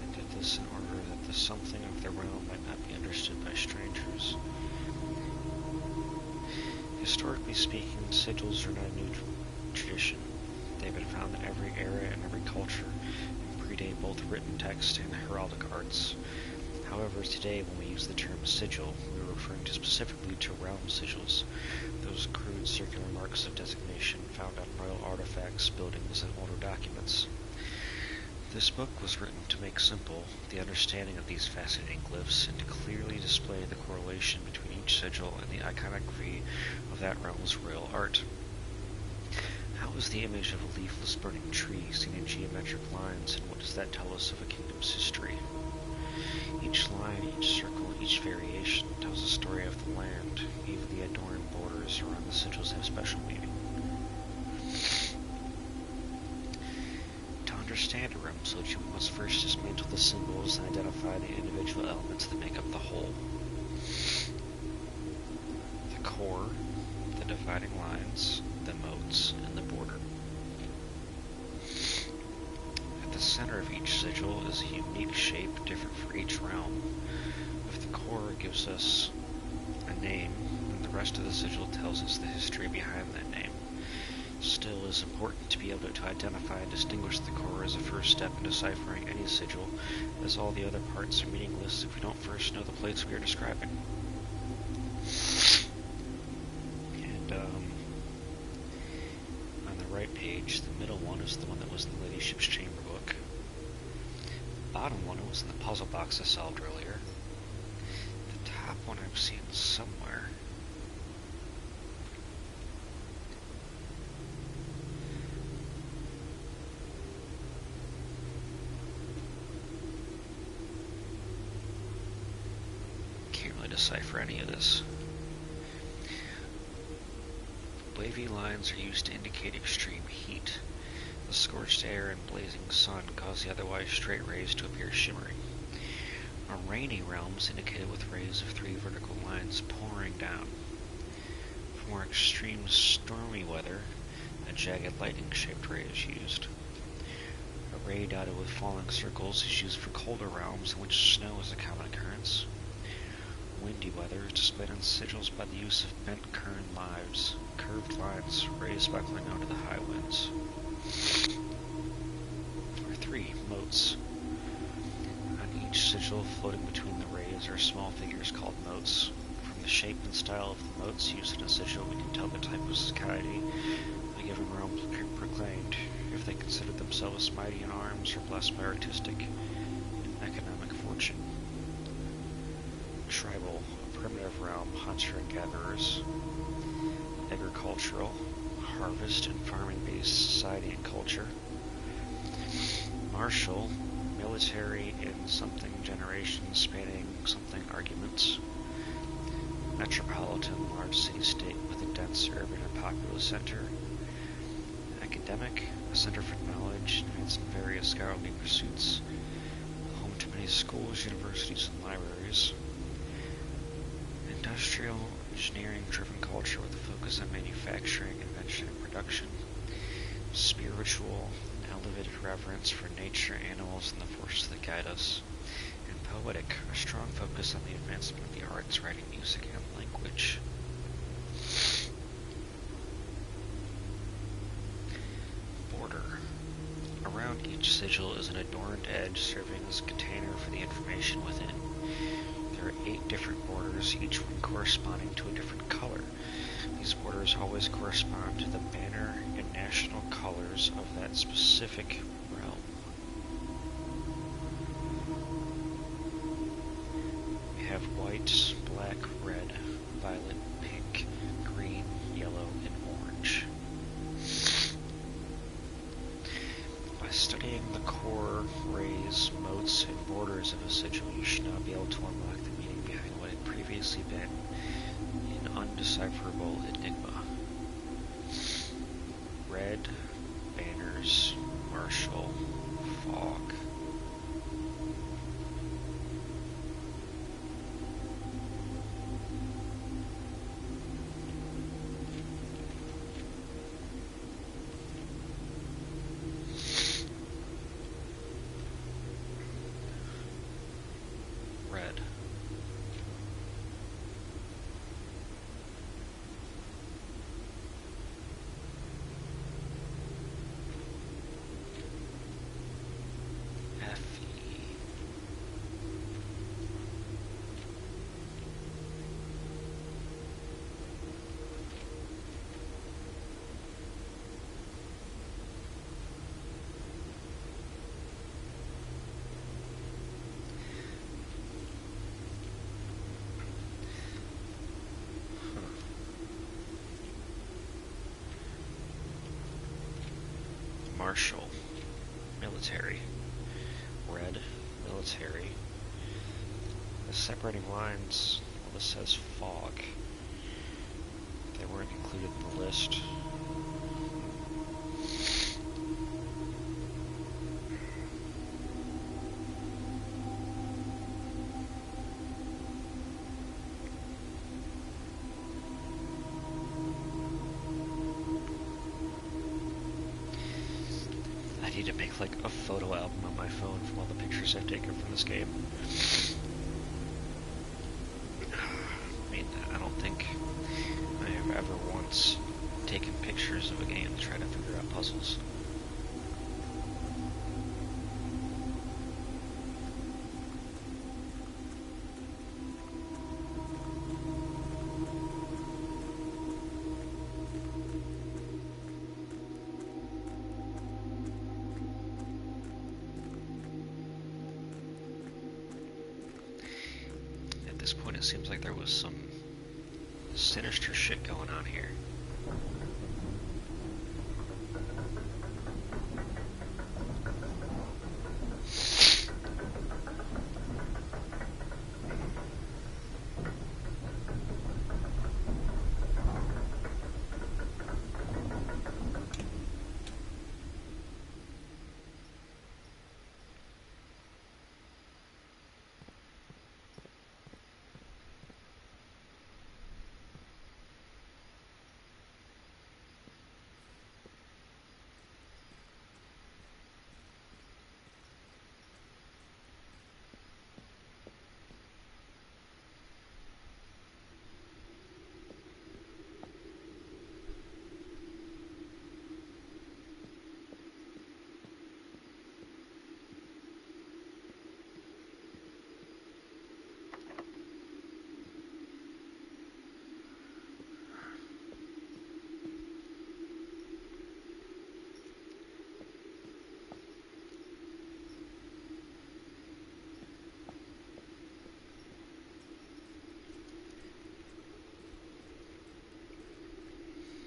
I did this in order that the something of the realm might not be understood by strangers. Historically speaking, sigils are not a new tradition. They've been found in every era and every culture, and predate both written text and heraldic arts. However, today when we use the term sigil, we are referring to specifically to realm sigils, those crude circular marks of designation found on royal artifacts, buildings, and older documents. This book was written to make simple the understanding of these fascinating glyphs and to clearly display the correlation between each sigil and the iconography of that realm's royal art. How is the image of a leafless burning tree seen in geometric lines, and what does that tell us of a kingdom's history? Each line, each circle, each variation tells a story of the land. Even the adorned borders around the sigils have special meaning. To understand a realm sigil, we must first dismantle the symbols and identify the individual elements that make up the whole. The core, the dividing lines, the moats, and the border. At the center of each sigil is a unique shape different for each realm. If the core gives us a name, then the rest of the sigil tells us the history behind that name. Still, it is important to be able to identify and distinguish the core as a first step in deciphering any sigil, as all the other parts are meaningless if we don't first know the place we are describing. And, on the right page, the middle one is the one that was in the ladyship's chamber book. The bottom one was in the puzzle box I solved earlier. I've seen somewhere. Can't really decipher any of this. Wavy lines are used to indicate extreme heat. The scorched air and blazing sun cause the otherwise straight rays to appear shimmering. A rainy realm is indicated with rays of 3 vertical lines pouring down. For more extreme stormy weather, a jagged lightning-shaped ray is used. A ray dotted with falling circles is used for colder realms in which snow is a common occurrence. Windy weather is displayed on sigils by the use of bent curved lines, rays buckling onto the high winds. Number 3. Motes. On each sigil floating between the rays are small figures called motes. From the shape and style of the motes used in a sigil, we can tell the type of society a given realm proclaimed, if they considered themselves mighty in arms or blessed by artistic and economic fortune. Tribal, a primitive realm, hunter and gatherers. Agricultural, harvest and farming-based society and culture. Martial, military in something generations spanning something arguments. Metropolitan, large city-state with a dense urban and populous center. Academic, a center for knowledge and in various scholarly pursuits. Home to many schools, universities, and libraries. Industrial, engineering-driven culture with a focus on manufacturing, invention, and production. Spiritual, an elevated reverence for nature, animals, and the forces that guide us. And poetic, a strong focus on the advancement of the arts, writing, music, and language. Border. Around each sigil is an adorned edge serving as a container for the information within. There are 8 different borders, each one corresponding to a different color. These borders always correspond to the banner and national colors of that specific realm. We have white, black, red, violet, pink, green, yellow, and orange. By studying the core, rays, motes, and borders of a sigil, you should now be able to unlock the meaning behind what had previously been an undecipherable enigma. Red, banners, martial, fog. Red. Fe. Martial. Military. Red. Military. The separating lines, well, this says fog. They weren't included in the list. I need to make like a photo album on my phone from all the pictures I've taken from this game. I mean, I don't think I have ever once taken pictures of a game to try to figure out puzzles. At this point it seems like there was some sinister shit going on here.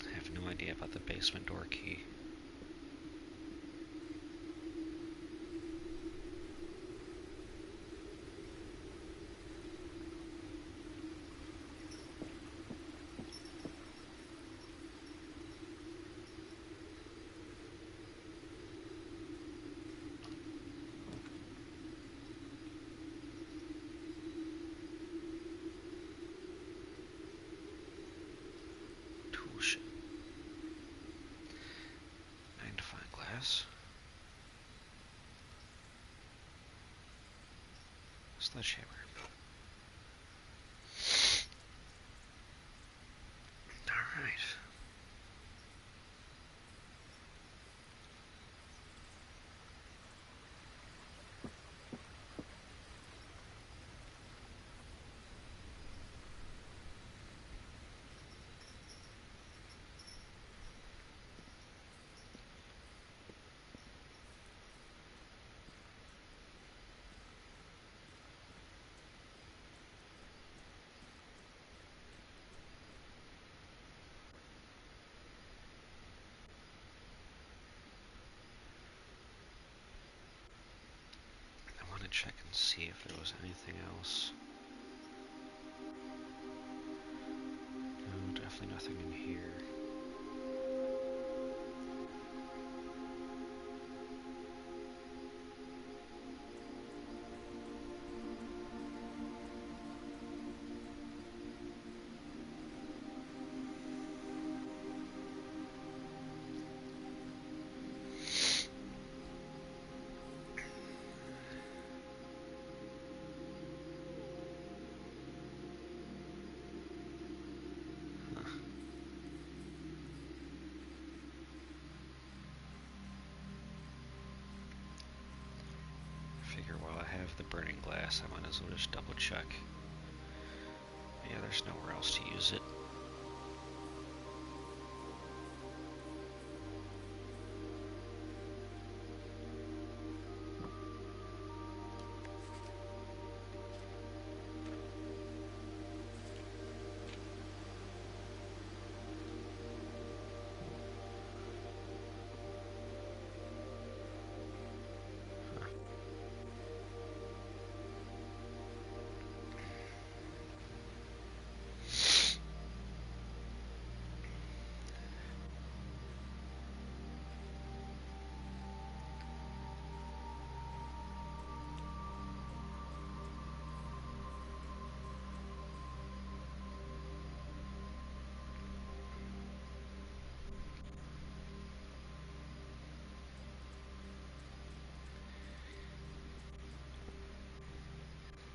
I have no idea about the basement door key. Tool shed. Magnifying glass. Sledgehammer. Alright. I want to check and see if there was anything else. No, definitely nothing in here. Figure while I have the burning glass, I might as well just double check. Yeah, there's nowhere else to use it.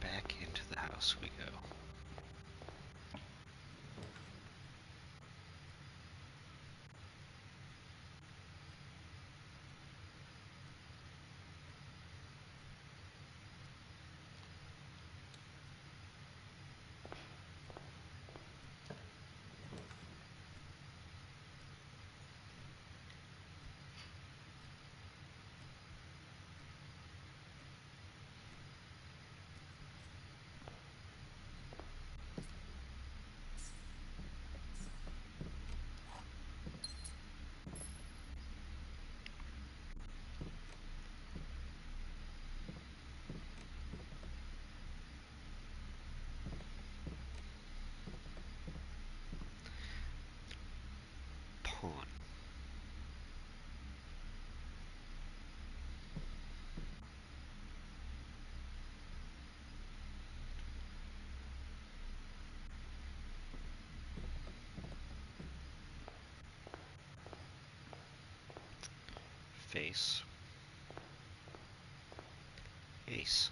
Back into the house we go. ace. Ace.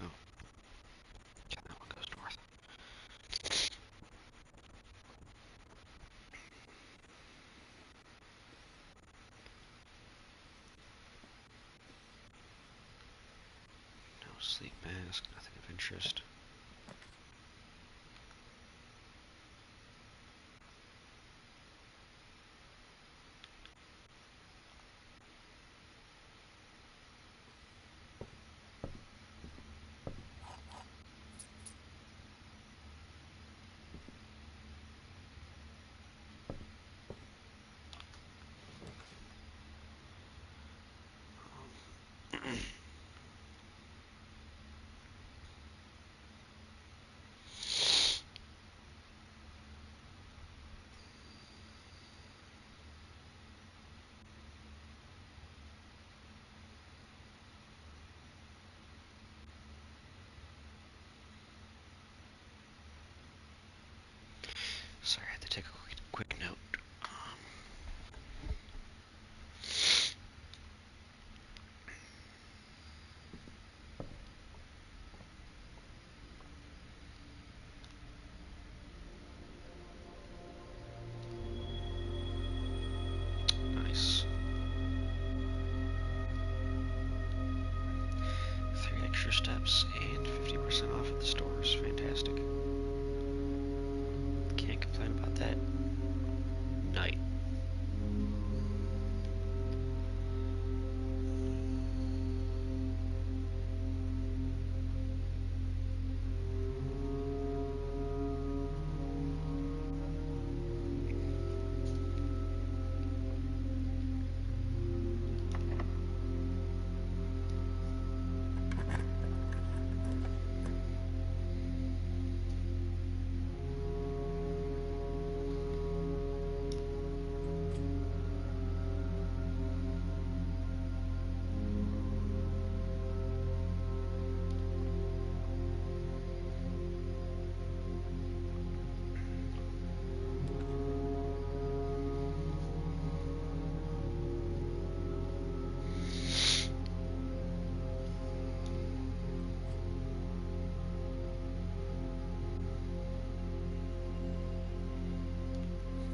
Oh, yeah, that one goes north. No sleep mask, nothing of interest. Sorry, I had to take a quick note. Nice. 3 extra steps and 50% off at the stores. Fantastic. Can't complain about that. Night.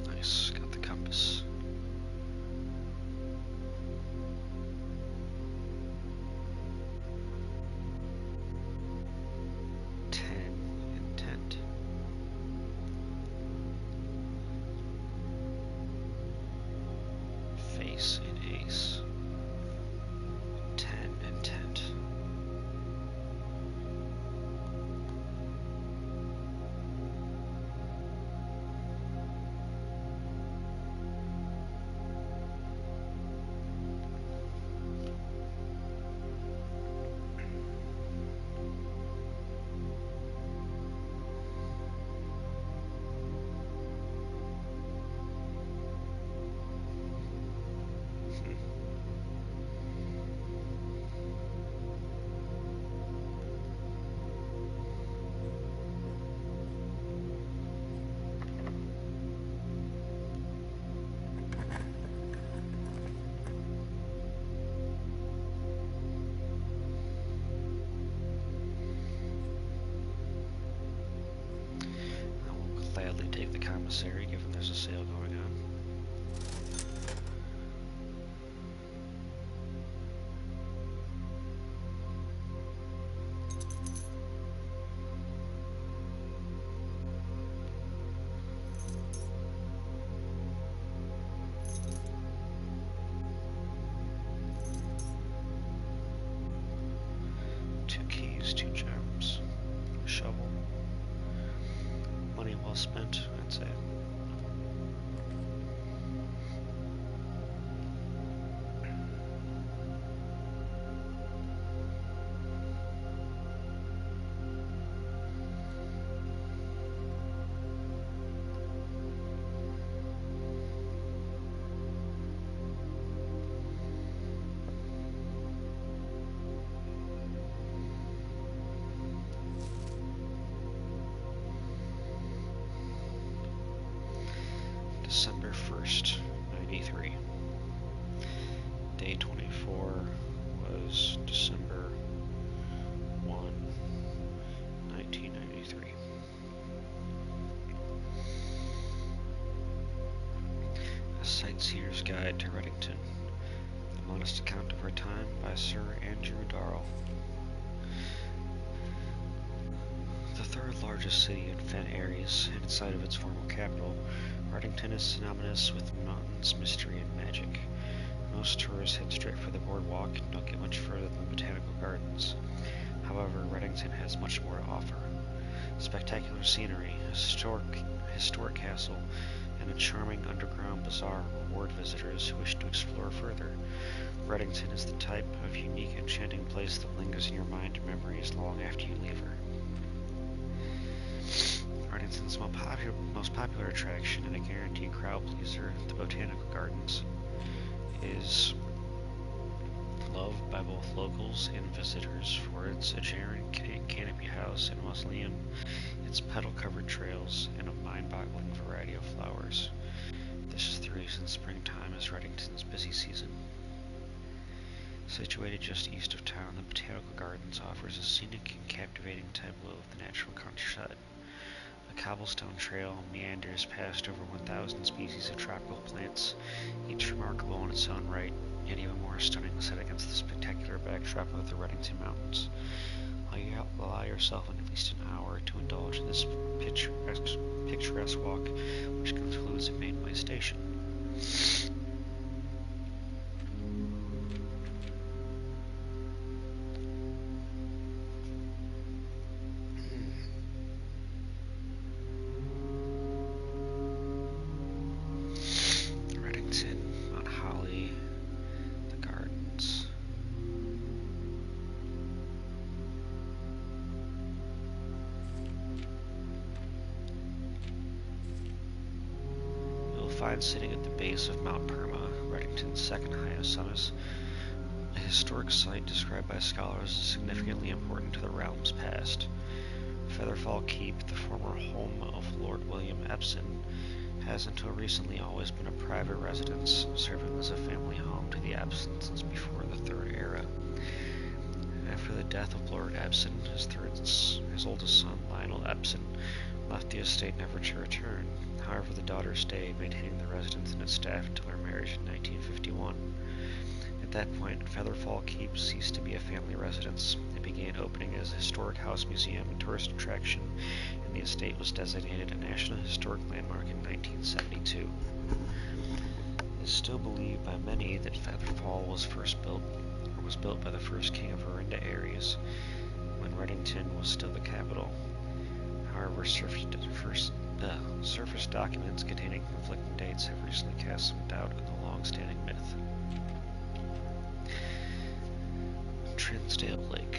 Nice. Got the compass. Intent. Face in ace. 10 intent. necessary given there's a sale going on. Two keys, two gems, a shovel. Money well spent, I'd say. December 1st, 93. Day 24 was December 1, 1993. A Sightseer's Guide to Reddington. A modest account of our time by Sir Andrew Darrell. The third largest city in Fen Aries, and site of its former capital, Reddington is synonymous with mountains, mystery, and magic. Most tourists head straight for the boardwalk and don't get much further than the botanical gardens. However, Reddington has much more to offer. Spectacular scenery, a historic castle, and a charming underground bazaar reward visitors who wish to explore further. Reddington is the type of unique, enchanting place that lingers in your mind and memories long after you leave her. Reddington's most popular attraction and a guaranteed crowd pleaser, the Botanical Gardens, is loved by both locals and visitors for its Aegean canopy house and mausoleum, its petal-covered trails, and a mind-boggling variety of flowers. This is the reason springtime is Reddington's busy season. Situated just east of town, the Botanical Gardens offers a scenic and captivating tableau of the natural countryside. A cobblestone trail meanders past over 1,000 species of tropical plants, each remarkable in its own right, yet even more stunning set against the spectacular backdrop of the Reddington Mountains. Allow yourself at least an hour to indulge in this picturesque walk, which concludes at Mainway Station. Find sitting at the base of Mount Perma, Reddington's second highest summit, a historic site described by scholars as significantly important to the realm's past. Featherfall Keep, the former home of Lord William Epsom, has until recently always been a private residence, serving as a family home to the Epsons since before the Third Era. After the death of Lord Epsom, his oldest son, Lionel Epsom, left the estate never to return. However, the daughter stayed, maintaining the residence and its staff until her marriage in 1951. At that point, Featherfall Keep ceased to be a family residence. It began opening as a historic house museum and tourist attraction, and the estate was designated a National Historic Landmark in 1972. It is still believed by many that Featherfall was built by the first king of Orinda Aries, when Reddington was still the capital. However, surface documents containing conflicting dates have recently cast some doubt on the long-standing myth. Trinsdale Lake.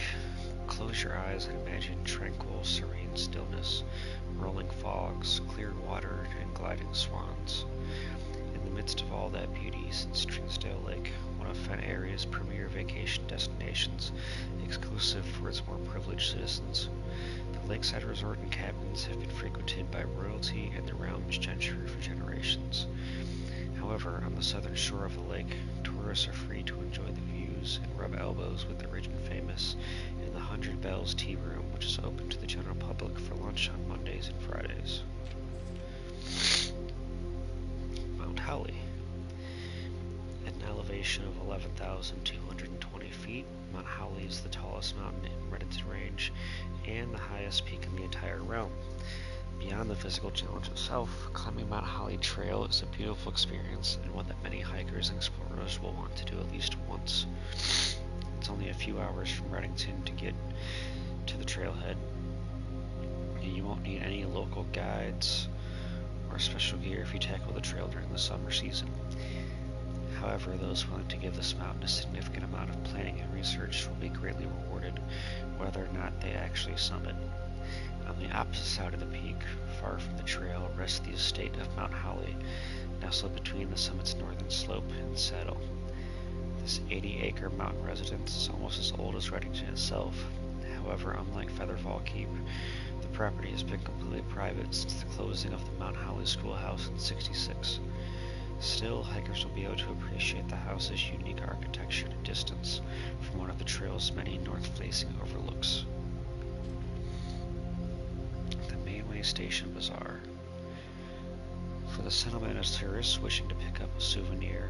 Close your eyes and imagine tranquil, serene stillness, rolling fogs, clear water, and gliding swans. In the midst of all that beauty sits Trinsdale Lake, one of Fen Area's premier vacation destinations, exclusive for its more privileged citizens. The lakeside resort and cabins have been frequented by royalty and the realm's gentry for generations. However, on the southern shore of the lake, tourists are free to enjoy the views and rub elbows with the rich and famous in the 100 Bells Tea Room, which is open to the general public for lunch on Mondays and Fridays. Howley. At an elevation of 11,220 feet, Mount Howley is the tallest mountain in Redington Range and the highest peak in the entire realm. Beyond the physical challenge itself, climbing Mount Howley Trail is a beautiful experience and one that many hikers and explorers will want to do at least once. It's only a few hours from Redington to get to the trailhead, and you won't need any local guides or special gear if you tackle the trail during the summer season. However, those willing to give this mountain a significant amount of planning and research will be greatly rewarded, whether or not they actually summit. On the opposite side of the peak, far from the trail, rests the estate of Mount Howley, nestled between the summit's northern slope and saddle. This 80-acre mountain residence is almost as old as Redington itself. However, unlike Featherfall Keep, the property has been completely private since the closing of the Mount Howley Schoolhouse in '66. Still, hikers will be able to appreciate the house's unique architecture at a distance from one of the trail's many north-facing overlooks. The Mainway Station Bazaar. For the sentimental tourists wishing to pick up a souvenir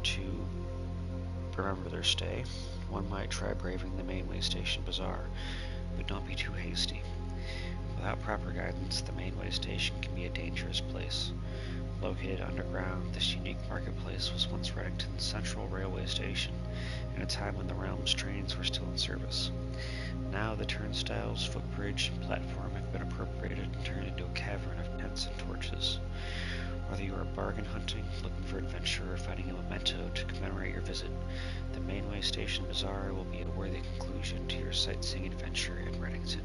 to remember their stay, one might try braving the Mainway Station Bazaar, but don't be too hasty. Without proper guidance, the Mainway Station can be a dangerous place. Located underground, this unique marketplace was once Redington's central railway station, in a time when the realm's trains were still in service. Now the turnstiles, footbridge, and platform have been appropriated and turned into a cavern of tents and torches. Whether you are bargain hunting, looking for adventure, or finding a memento to commemorate your visit, the Mainway Station Bazaar will be a worthy conclusion to your sightseeing adventure in Redington.